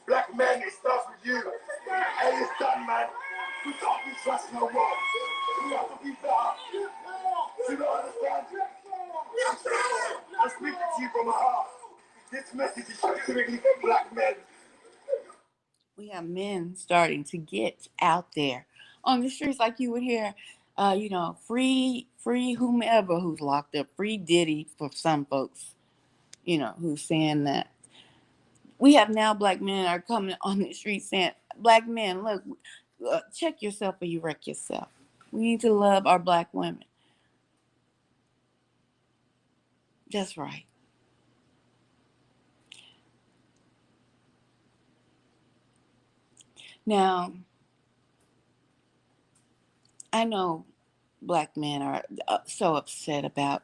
Black men, it starts with you. Hey, it's done, man. We can't be trusted no more. We have to be better. You don't understand? I'm speaking to you from my heart. This message is specifically for black men. We have men starting to get out there on the streets, like you would hear, free whomever who's locked up, free Diddy for some folks, who's saying that. We have now black men are coming on the street saying, black men, look, check yourself or you wreck yourself. We need to love our black women. That's right. Now, I know black men are so upset about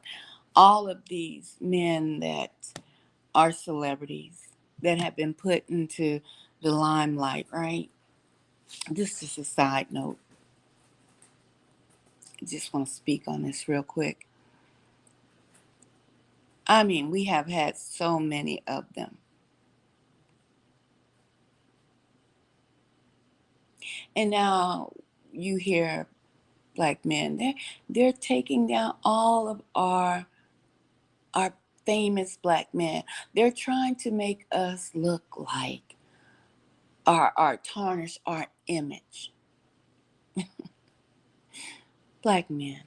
all of these men that are celebrities that have been put into the limelight, right? This is a side note. I just want to speak on this real quick. I mean, we have had so many of them. And now you hear black men, they're taking down all of our famous black men. They're trying to make us look like our tarnish our image. Black men.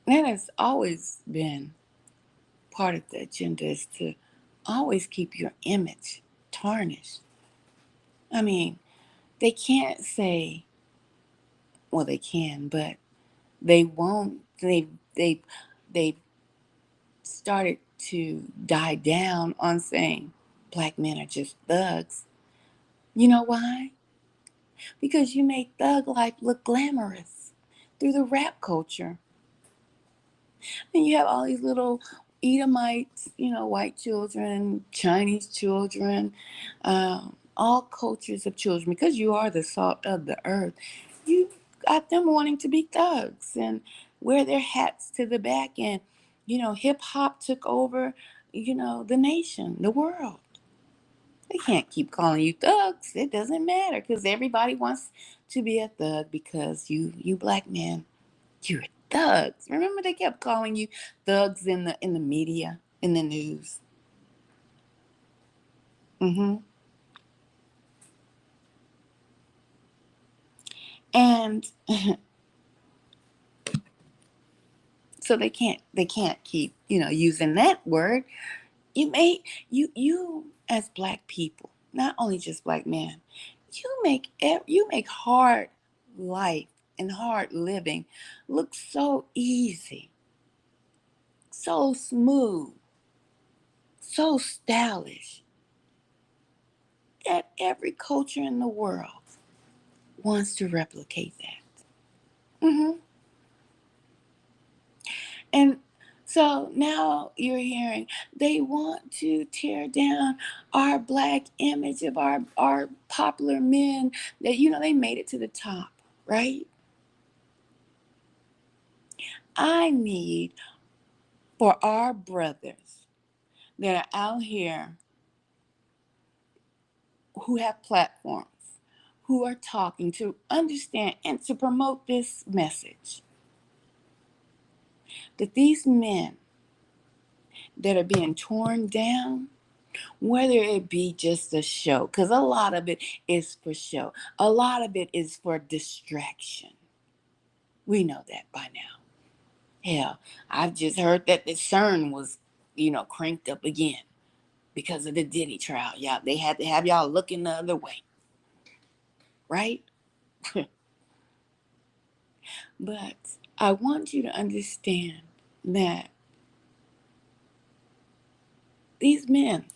That has always been part of the agenda, is to always keep your image tarnished. I mean, they can't say, well, they can, but they won't. They started to die down on saying black men are just thugs. You know why? Because you made thug life look glamorous through the rap culture. And you have all these little Edomites, white children, Chinese children, all cultures of children, because you are the salt of the earth, you got them wanting to be thugs and wear their hats to the back. And, hip hop took over, the nation, the world. They can't keep calling you thugs. It doesn't matter because everybody wants to be a thug because you black men, you're thugs. Remember they kept calling you thugs in the media, in the news. Mm-hmm. And so they can't keep, using that word. You as black people, not only just black men, you make hard life and hard living look so easy, so smooth, so stylish that every culture in the world wants to replicate that. Hmm. And so now you're hearing they want to tear down our black image of our popular men that they made it to the top, right? I need for our brothers that are out here who have platforms, who are talking, to understand and to promote this message that these men that are being torn down, whether it be just a show, because a lot of it is for show, a lot of it is for distraction. We know that by now. Hell, I've just heard that the CERN was, cranked up again because of the Diddy trial. Yeah, they had to have y'all looking the other way, right? But I want you to understand that these men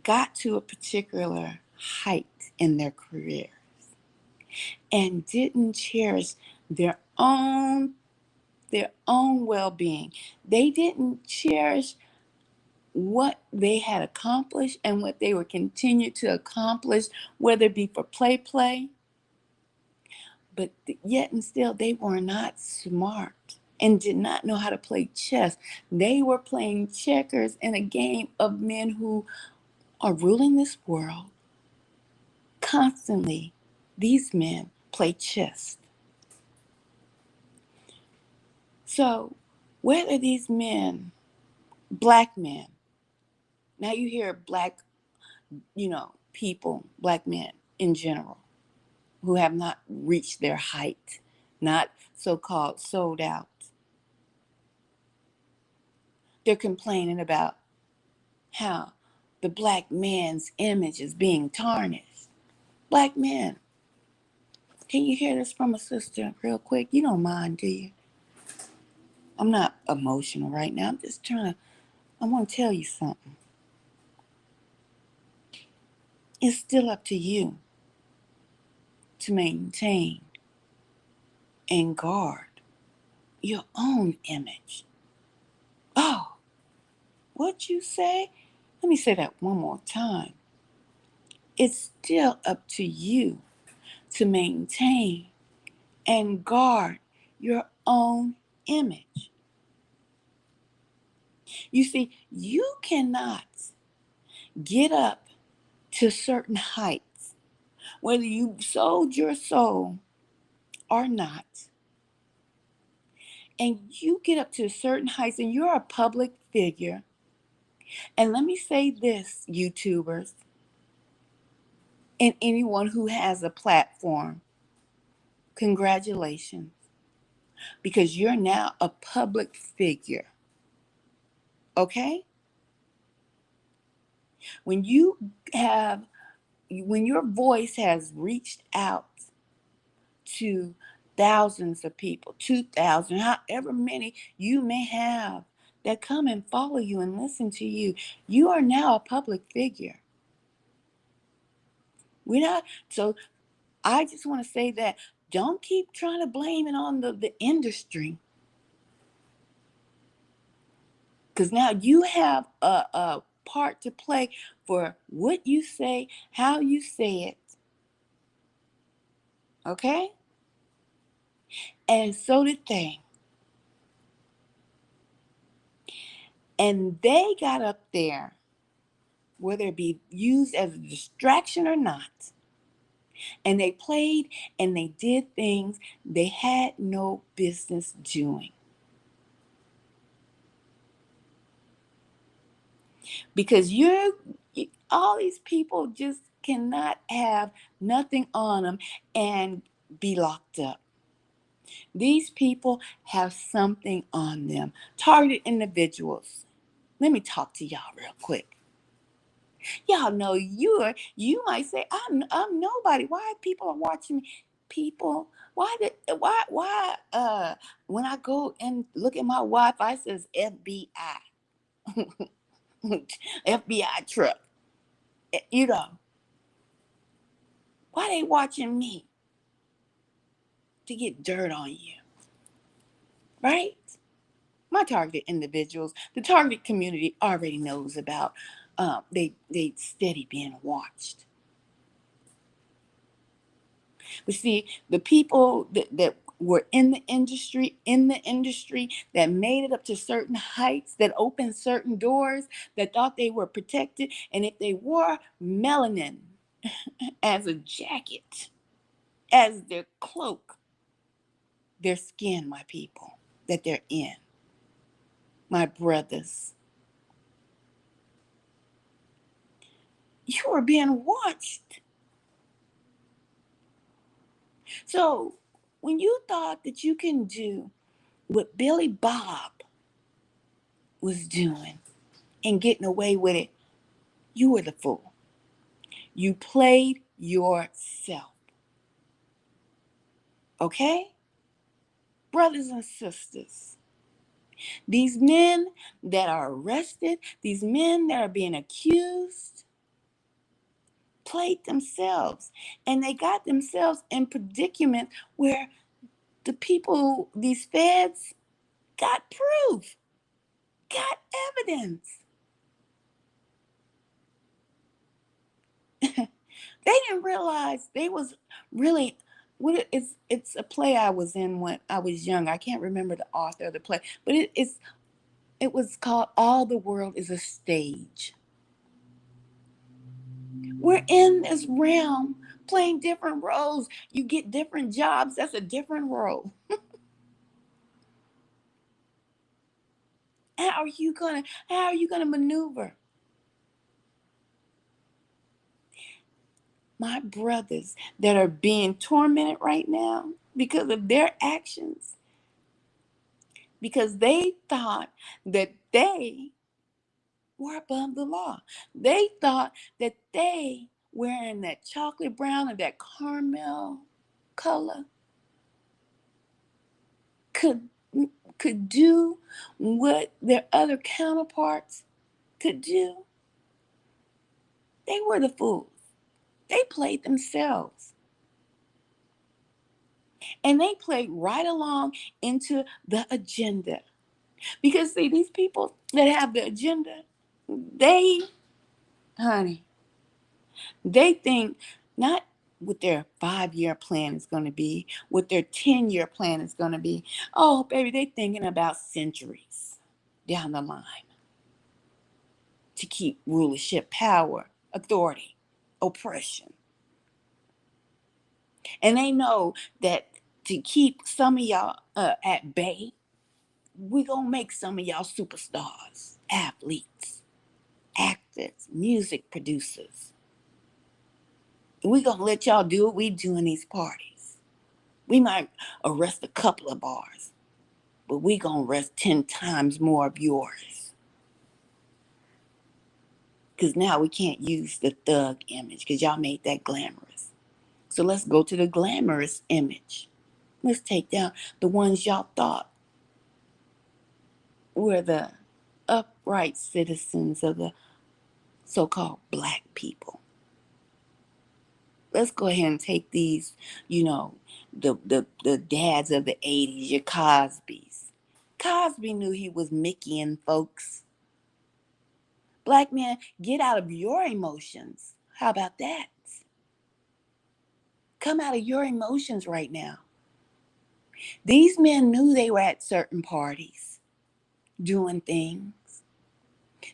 got to a particular height in their career and didn't cherish their own well-being. They didn't cherish what they had accomplished and what they would continue to accomplish, whether it be for play, but yet and still they were not smart and did not know how to play chess. They were playing checkers in a game of men who are ruling this world constantly. These men play chess. So whether these men, black men, now you hear black, people, black men in general, who have not reached their height, not so-called sold out. They're complaining about how the black man's image is being tarnished. Black men, can you hear this from a sister real quick? You don't mind, do you? I'm not emotional right now. I'm just I want to tell you something. It's still up to you to maintain and guard your own image. Oh, what you say? Let me say that one more time. It's still up to you to maintain and guard your own image. You see, you cannot get up to certain heights, whether you sold your soul or not, and you get up to certain heights and you're a public figure. And let me say this, YouTubers, and anyone who has a platform, congratulations, because you're now a public figure. Okay? When you have, when your voice has reached out to thousands of people, 2,000, however many you may have that come and follow you and listen to you, you are now a public figure. We're not, so I just want to say that don't keep trying to blame it on the industry. Because now you have a part to play for what you say, how you say it. Okay? And so did they. And they got up there, whether it be used as a distraction or not. And they played and they did things they had no business doing. Because all these people just cannot have nothing on them and be locked up. These people have something on them. Targeted individuals. Let me talk to y'all real quick. Y'all know you might say, I'm nobody. Why people are watching me? People, why when I go and look at my Wi-Fi, it says FBI. FBI truck. You know, why they watching me? To get dirt on you. Right? My targeted individuals, the targeted community already knows about they steady being watched. But see, the people that were in the industry, that made it up to certain heights, that opened certain doors, that thought they were protected, and if they wore melanin as a jacket, as their cloak, their skin, my people, that they're in, my brothers, you are being watched. So when you thought that you can do what Billy Bob was doing and getting away with it, you were the fool. You played yourself. Okay? Brothers and sisters, these men that are arrested, these men that are being accused, played themselves. And they got themselves in predicament where the people, these feds, got proof, got evidence. They didn't realize they was really it's a play I was in when I was young. I can't remember the author of the play, but it was called All the World is a Stage. We're in this realm playing different roles. You get different jobs, that's a different role. How are you gonna maneuver? My brothers that are being tormented right now because of their actions, because they thought that they were above the law. They thought that they, wearing that chocolate brown or that caramel color, could could do what their other counterparts could do. They were the fools. They played themselves. And they played right along into the agenda. Because see, these people that have the agenda, they, honey, they think not what their 5-year plan is going to be, what their 10-year plan is going to be. Oh, baby, they thinking about centuries down the line to keep rulership, power, authority, oppression. And they know that to keep some of y'all at bay, we're going to make some of y'all superstars, athletes, actors, music producers. We're going to let y'all do what we do in these parties. We might arrest a couple of bars, but we're going to arrest 10 times more of yours. Because now we can't use the thug image because y'all made that glamorous. So let's go to the glamorous image. Let's take down the ones y'all thought were the upright citizens of the so-called black people. Let's go ahead and take these, the dads of the 80s, your Cosbys. Cosby knew he was Mickey and folks. Black men, get out of your emotions. How about that? Come out of your emotions right now. These men knew they were at certain parties, doing things,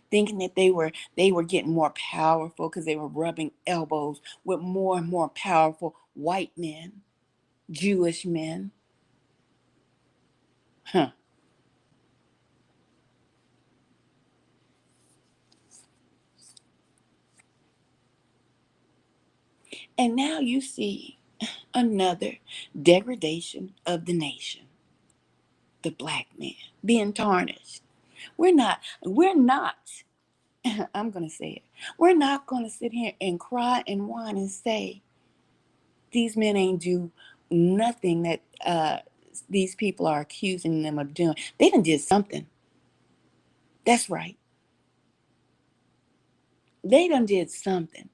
thinking that they were getting more powerful because they were rubbing elbows with more and more powerful white men, Jewish men. Huh. And now you see another degradation of the nation, the black man being tarnished. We're not, I'm going to say it. We're not going to sit here and cry and whine and say these men ain't do nothing that these people are accusing them of doing. They done did something. That's right. They done did something.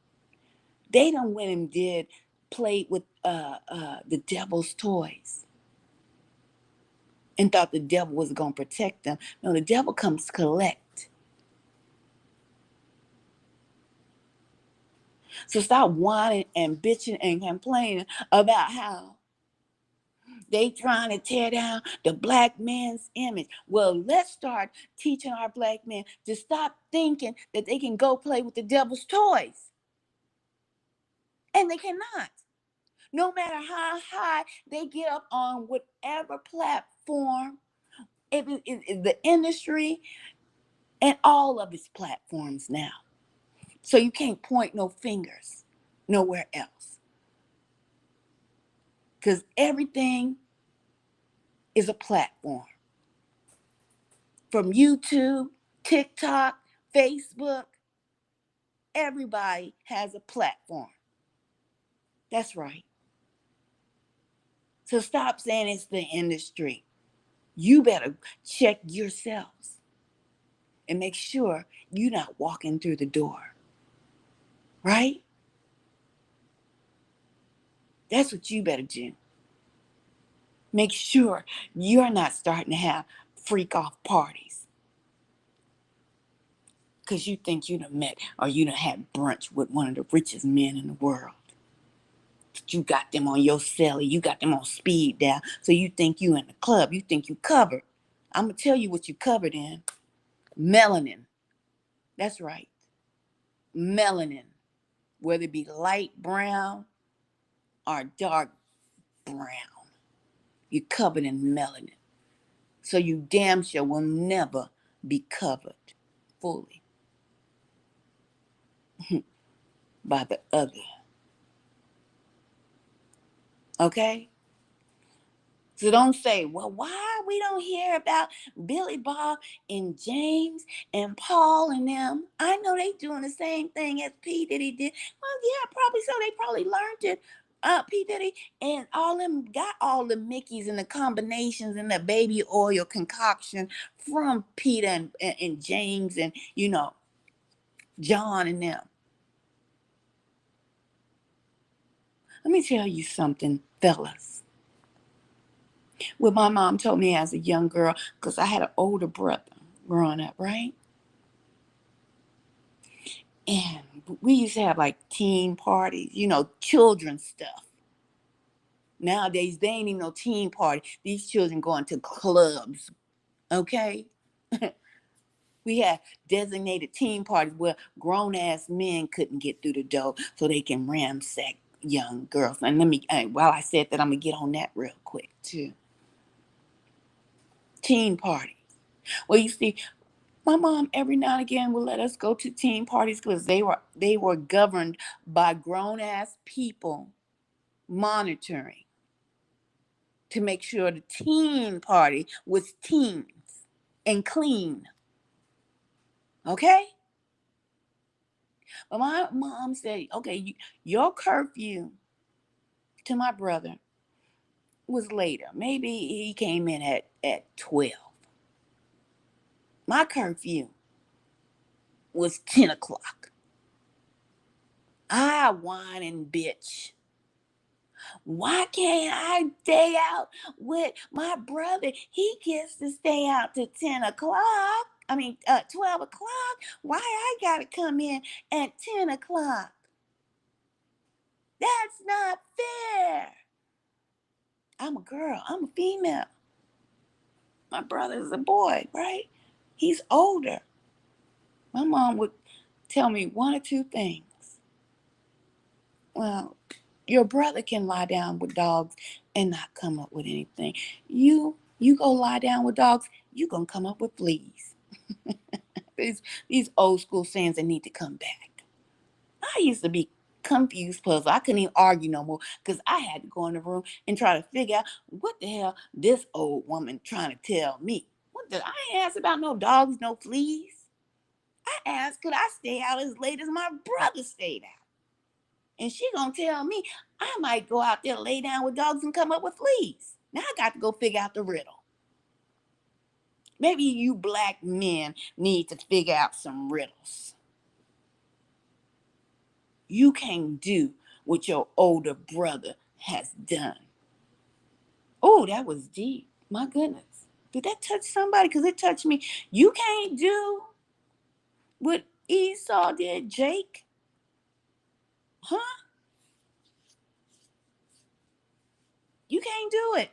They done went and played with the devil's toys and thought the devil was going to protect them. No, the devil comes to collect. So stop whining and bitching and complaining about how they trying to tear down the black man's image. Well, let's start teaching our black men to stop thinking that they can go play with the devil's toys. And they cannot. No matter how high they get up on whatever platform, if the industry and all of its platforms now. So you can't point no fingers nowhere else. Because everything is a platform. From YouTube, TikTok, Facebook, everybody has a platform. That's right. So stop saying it's the industry. You better check yourselves and make sure you're not walking through the door. Right? That's what you better do. Make sure you're not starting to have freak off parties because you think you done met or you done had brunch with one of the richest men in the world. You got them on your celly, you got them on speed dial, so you think you in the club, you think you covered. I'm gonna tell you what you covered in. Melanin. That's right. Melanin. Whether it be light brown or dark brown, you covered in melanin. So you damn sure will never be covered fully by the other. Okay? So don't say, well, why we don't hear about Billy Bob and James and Paul and them? I know they doing the same thing as P. Diddy did. Well, yeah, probably so. They probably learned it. P. Diddy and all them got all the Mickeys and the combinations and the baby oil concoction from Peter and James and, John and them. Let me tell you something, fellas. Well, my mom told me as a young girl, because I had an older brother growing up, right? And we used to have like teen parties, children's stuff. Nowadays, they ain't even no teen party. These children going to clubs, okay? We had designated teen parties where grown-ass men couldn't get through the door so they can ransack young girls. And while I said that, I'm going to get on that real quick, too. Teen parties. Well, you see, my mom every now and again would let us go to teen parties because they were governed by grown ass people monitoring to make sure the teen party was teens and clean. Okay? But my mom said, okay, your curfew to my brother was later. Maybe he came in at 12. My curfew was 10 o'clock. I whine and bitch. Why can't I stay out with my brother? He gets to stay out till 10 o'clock. 12 o'clock? Why I gotta come in at 10 o'clock? That's not fair. I'm a girl. I'm a female. My brother's a boy, right? He's older. My mom would tell me one or two things. Well, your brother can lie down with dogs and not come up with anything. You go lie down with dogs, you gonna come up with fleas. these old school sayings that need to come back. I used to be confused puzzle. I couldn't even argue no more because I had to go in the room and try to figure out what the hell this old woman trying to tell me. What did I ain't ask about no dogs, no fleas. I asked, could I stay out as late as my brother stayed out? And she gonna tell me I might go out there, lay down with dogs and come up with fleas. Now I got to go figure out the riddle. Maybe you black men need to figure out some riddles. You can't do what your older brother has done. Oh, that was deep. My goodness. Did that touch somebody? Because it touched me. You can't do what Esau did, Jake. Huh? You can't do it.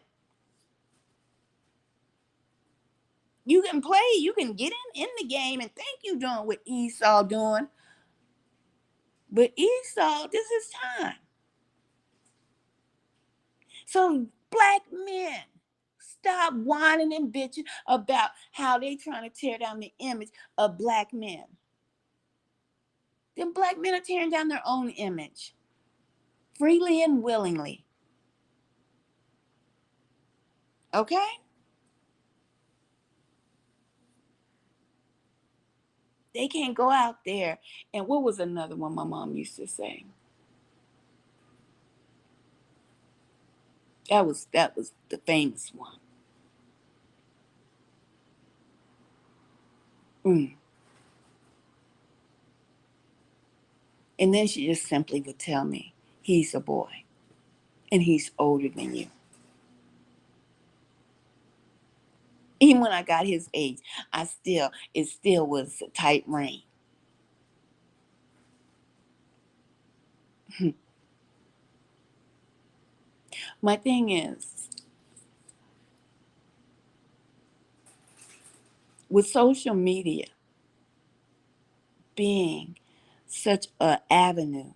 You can play, you can get in the game and think you're doing what Esau doing. But Esau, this is time. So black men, stop whining and bitching about how they trying to tear down the image of black men. Then black men are tearing down their own image, freely and willingly. Okay? They can't go out there. And what was another one my mom used to say? That was the famous one. Mm. And then she just simply would tell me, he's a boy and he's older than you. Even when I got his age, it still was a tight rein. My thing is, with social media being such an avenue,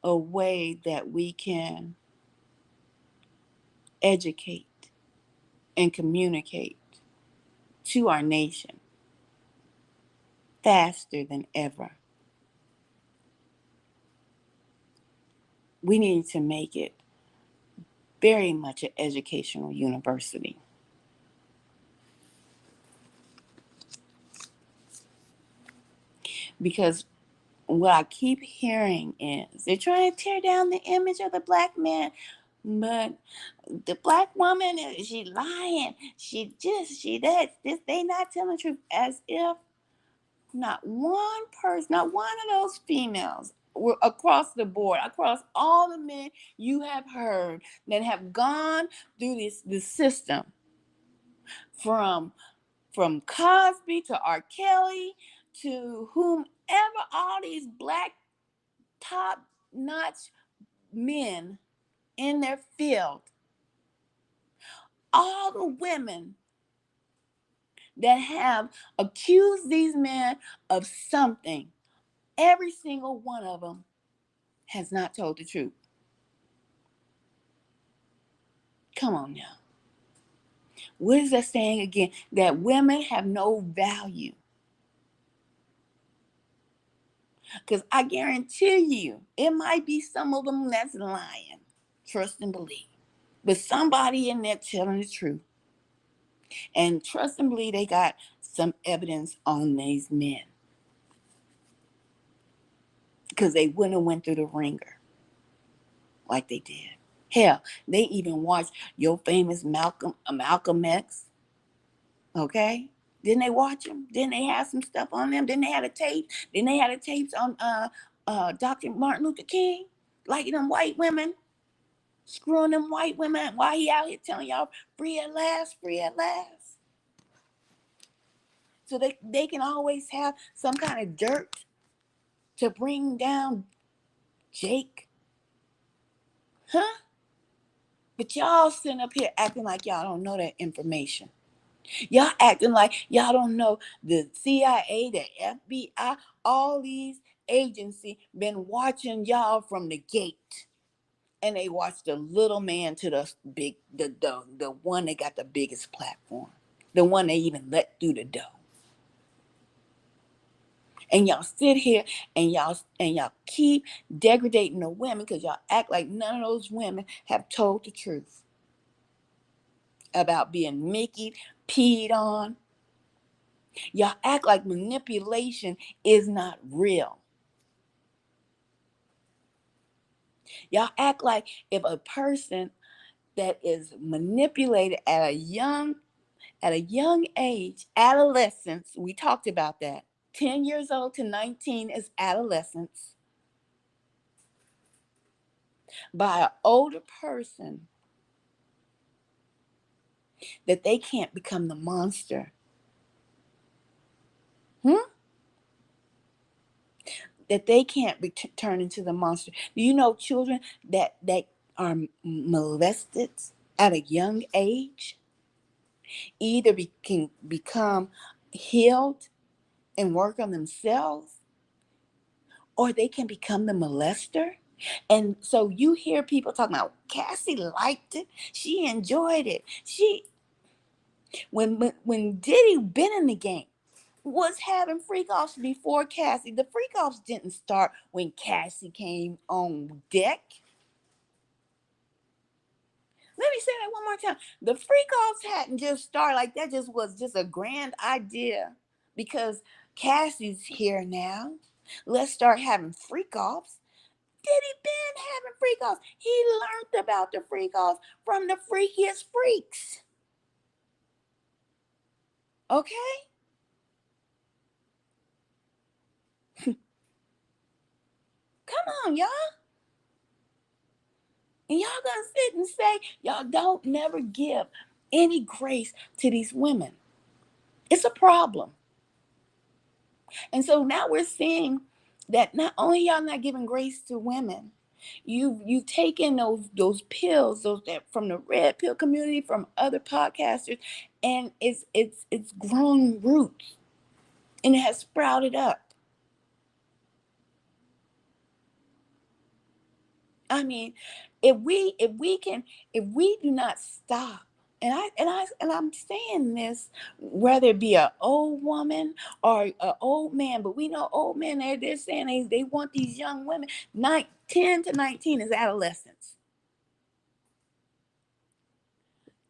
a way that we can educate and communicate to our nation faster than ever, we need to make it very much an educational university. Because what I keep hearing is they're trying to tear down the image of the black man, but the black woman, she lying. They not telling the truth, as if not one person, not one of those females were across the board, across all the men you have heard that have gone through this system, from Cosby to R. Kelly to whomever, all these black top-notch men in their field, all the women that have accused these men of something, every single one of them has not told the truth. Come on now. What is that saying again? That women have no value. Because I guarantee you, it might be some of them that's lying. Trust and believe. But somebody in there telling the truth. And trust and believe they got some evidence on these men. Because they wouldn't have went through the ringer like they did. Hell, they even watched your famous Malcolm X. Okay? Didn't they watch them? Didn't they have some stuff on them? Didn't they have a tape? Didn't they have the tapes on Dr. Martin Luther King? Like them white women, screwing them white women while he out here telling y'all free at last, free at last. So they can always have some kind of dirt to bring down Jake. Huh? But y'all sitting up here acting like y'all don't know that information. Y'all acting like y'all don't know the CIA, the FBI, all these agencies been watching y'all from the gate. And they watch the little man to the big, the one that got the biggest platform. The one they even let through the door. And y'all sit here and y'all keep degrading the women because y'all act like none of those women have told the truth about being Mickey peed on. Y'all act like manipulation is not real. Y'all act like if a person that is manipulated at a young age, adolescence, we talked about that. 10 years old to 19 is adolescence. By an older person, that they can't become the monster. That they can't be turned into the monster. Do you know children that are molested at a young age either can become healed and work on themselves, or they can become the molester? And so you hear people talking about Cassie liked it, she enjoyed it. When Diddy been in the game, was having freak offs before Cassie. The freak offs didn't start when Cassie came on deck. Let me say that one more time. The freak offs hadn't just started like that. Just was just a grand idea because Cassie's here now. Let's start having freak offs. Diddy been having freak offs. He learned about the freak offs from the freakiest freaks. Okay? Come on, y'all. And y'all gonna sit and say y'all don't never give any grace to these women. It's a problem. And so now we're seeing that not only y'all not giving grace to women, you've taken those pills, those that from the red pill community, from other podcasters, and it's grown roots and it has sprouted up. I mean, if we do not stop, and I'm saying this, whether it be an old woman or an old man, but we know old men, they're saying they want these young women. 10 to 19 is adolescence.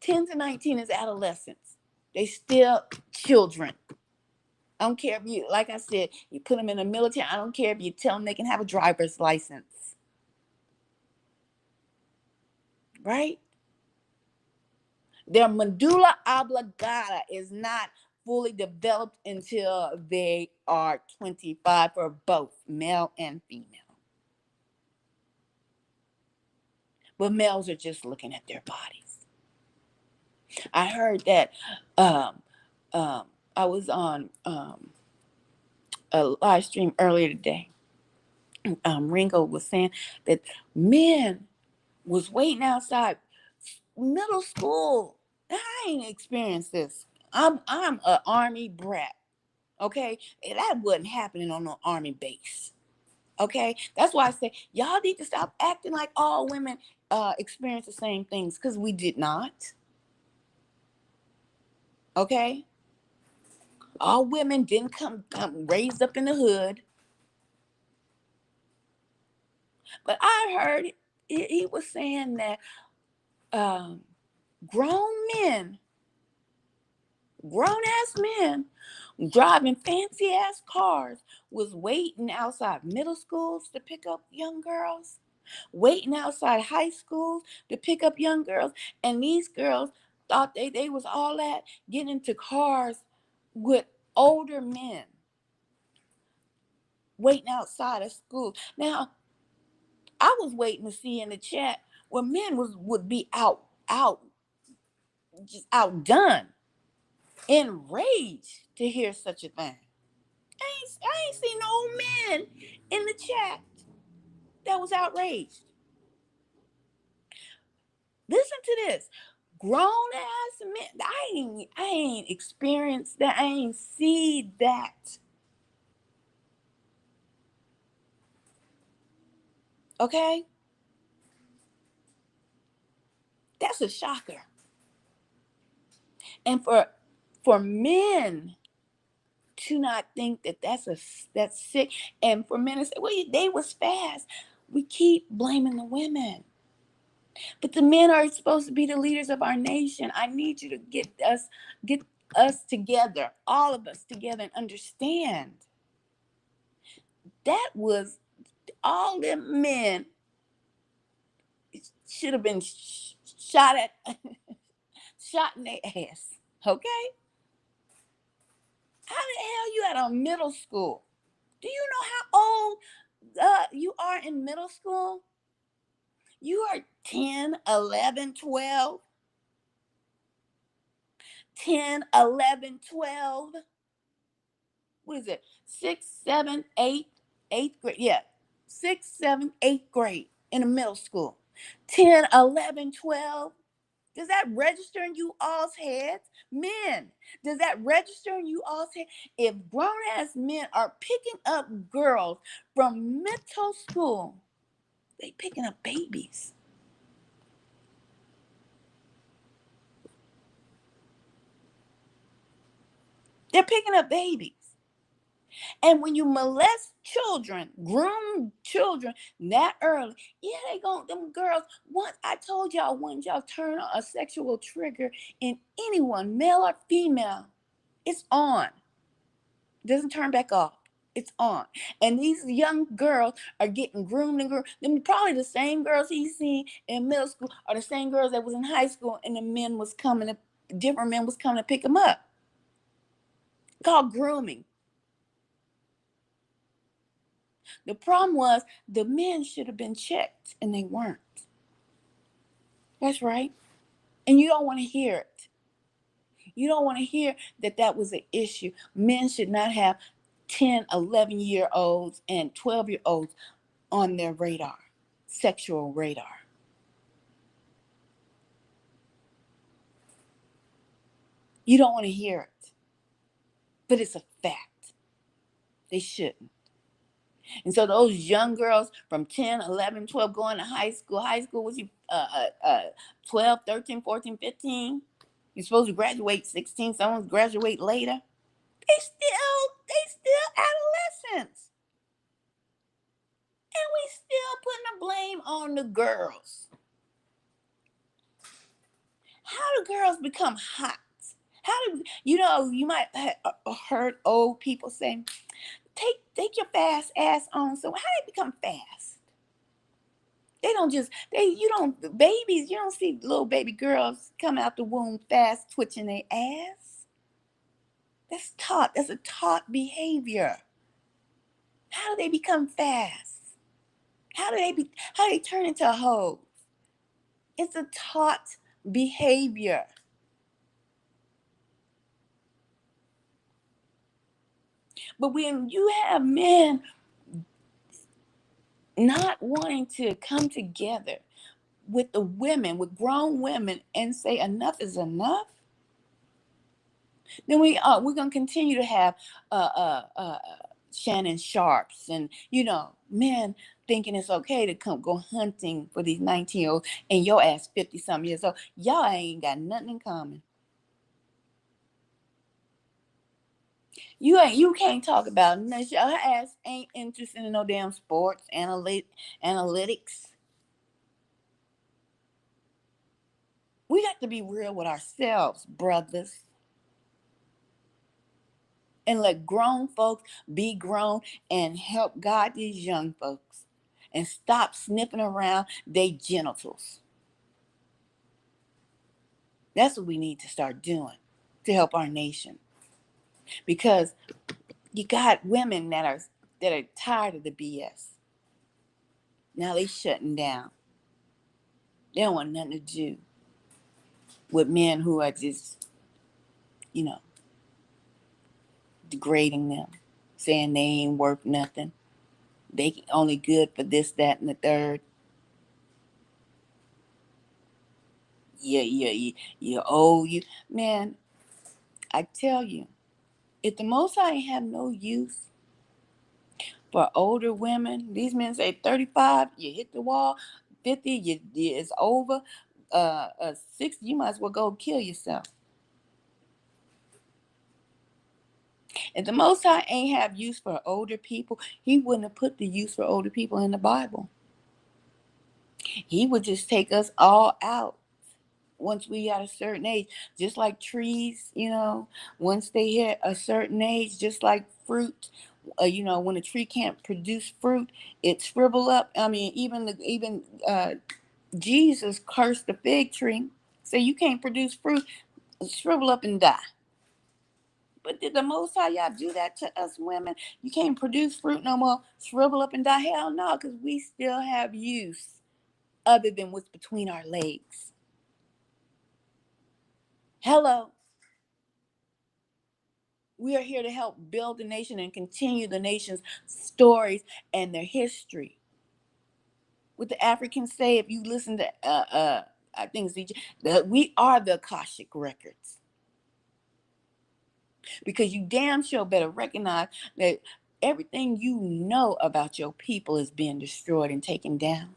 10 to 19 is adolescence. They still children. I don't care if you, like I said, you put them in the military. I don't care if you tell them they can have a driver's license. Right? Their medulla oblongata is not fully developed until they are 25 for both male and female. But males are just looking at their bodies. I heard that um, I was on a live stream earlier today. Ringo was saying that men was waiting outside middle school. I ain't experienced this. I'm an army brat. Okay, that wasn't happening on no army base. Okay, that's why I say y'all need to stop acting like all women experience the same things, because we did not. Okay, all women didn't come raised up in the hood. But I heard he was saying that um, grown men, grown ass men driving fancy ass cars was waiting outside middle schools to pick up young girls, waiting outside high schools to pick up young girls. And these girls thought they was all that, getting into cars with older men waiting outside of school. Now, I was waiting to see in the chat where men would be out just outdone. enraged to hear such a thing. I ain't seen no men in the chat that was outraged. Listen to this. Grown ass men. I ain't experienced that. I ain't see that. Okay? That's a shocker. And for men to not think that that's sick, and for men to say, well, they was fast. We keep blaming the women. But the men are supposed to be the leaders of our nation. I need you to get us together, all of us together, and understand that was all them men should have been shot shot in their ass. Okay? How the hell you at a middle school? Do you know how old you are in middle school? You are 10, 11, 12. 10, 11, 12. What is it? 6, 7, 8, 8th grade. Yeah. 6, 7, 8th grade in the middle school. 10, 11, 12. Does that register in you all's heads? Men, does that register in you all's heads? If grown ass men are picking up girls from middle school, they picking up babies. They're picking up babies. And when you molest children, groom children that early, yeah, them girls, once I told y'all, once y'all turn on a sexual trigger in anyone, male or female, it's on. Doesn't turn back off. It's on. And these young girls are getting groomed and groomed. Them probably the same girls he's seen in middle school are the same girls that was in high school, and different men was coming to pick them up. Called grooming. The problem was the men should have been checked, and they weren't. That's right. And you don't want to hear it. You don't want to hear that was an issue. Men should not have 10, 11-year-olds and 12-year-olds on their radar, sexual radar. You don't want to hear it. But it's a fact. They shouldn't. And so those young girls from 10, 11, 12 going to high school. High school was 12, 13, 14, 15. You're supposed to graduate 16. Someone graduate later. They still adolescents. And we still putting the blame on the girls. How do girls become hot? You might have heard old people say, take your fast ass on. So how they become fast? You don't see little baby girls come out the womb fast twitching their ass. That's a taught behavior. How do they become fast? How do they turn into a hoe? It's a taught behavior. But when you have men not wanting to come together with the women, with grown women, and say enough is enough, then we're gonna continue to have Shannon Sharps and men thinking it's okay to go hunting for these 19-year-olds and your ass 50-some years old. Y'all ain't got nothing in common. You can't talk about nothing. Her ass ain't interested in no damn sports analytics. We got to be real with ourselves, brothers. And let grown folks be grown and help guide these young folks. And stop sniffing around their genitals. That's what we need to start doing to help our nation. Because you got women that are tired of the BS. Now they shutting down. They don't want nothing to do with men who are just, degrading them, saying they ain't worth nothing. They only good for this, that, and the third. You owe you. Man, I tell you, if the Most High ain't have no use for older women, these men say 35, you hit the wall, 50, it's over, 60, you might as well go kill yourself. If the Most High ain't have use for older people, he wouldn't have put the use for older people in the Bible. He would just take us all out once we at a certain age, just like trees, once they hit a certain age, just like fruit, when a tree can't produce fruit, it shrivel up. I mean, even Jesus cursed the fig tree, say you can't produce fruit, shrivel up and die. But did the Most High y'all do that to us women? You can't produce fruit no more, shrivel up and die? Hell no, because we still have use other than what's between our legs. Hello. We are here to help build the nation and continue the nation's stories and their history. What the Africans say, if you listen to, I think it's that we are the Akashic records. Because you damn sure better recognize that everything you know about your people is being destroyed and taken down.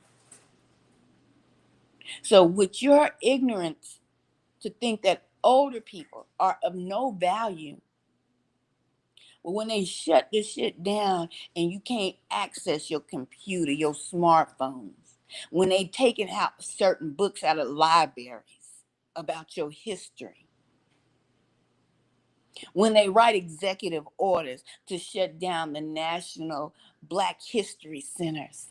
So with your ignorance to think that older people are of no value, but when they shut this shit down and you can't access your computer, your smartphones, when they taking out certain books out of libraries about your history, when they write executive orders to shut down the National Black History Centers,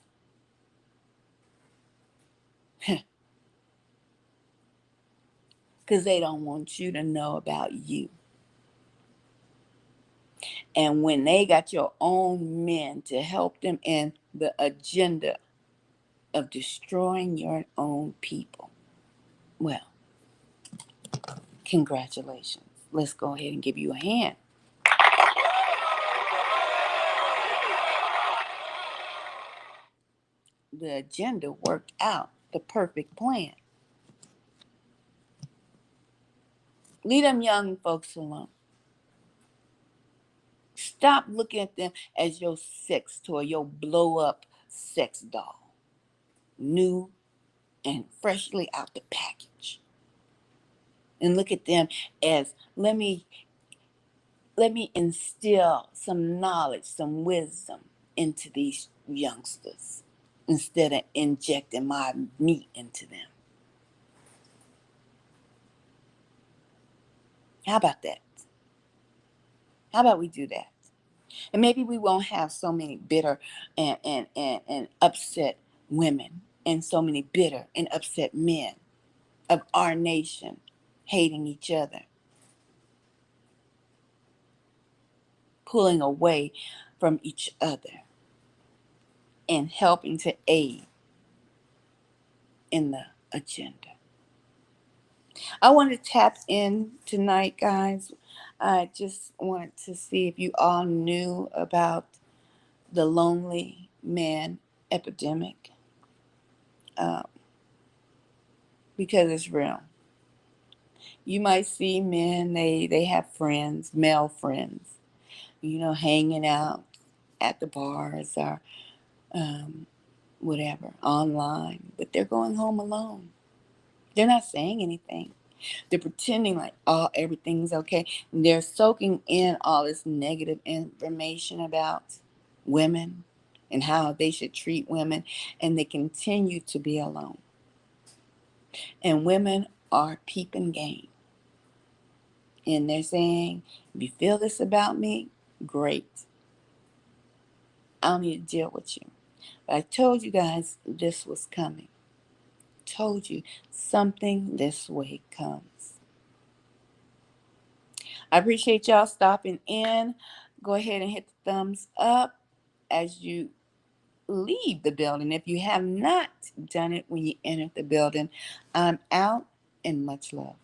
because they don't want you to know about you. And when they got your own men to help them in the agenda of destroying your own people, well, congratulations. Let's go ahead and give you a hand. The agenda worked out, the perfect plan. Leave them young folks alone. Stop looking at them as your sex toy, your blow up sex doll. New and freshly out the package. And look at them as let me instill some knowledge, some wisdom into these youngsters instead of injecting my meat into them. How about that? How about we do that? And maybe we won't have so many bitter and upset women and so many bitter and upset men of our nation hating each other, pulling away from each other and helping to aid in the agenda. I want to tap in tonight, guys. I just wanted to see if you all knew about the lonely man epidemic, uh, because it's real. You might see men, they have friends, male friends, hanging out at the bars or whatever, online, but they're going home alone. They're not saying anything. They're pretending like, everything's okay. And they're soaking in all this negative information about women and how they should treat women, and they continue to be alone. And women are peeping game. And they're saying, if you feel this about me, great. I don't need to deal with you. But I told you guys this was coming. Told you something this way comes. I appreciate y'all stopping in. Go ahead and hit the thumbs up as you leave the building. If you have not done it when you enter the building, I'm out, and much love.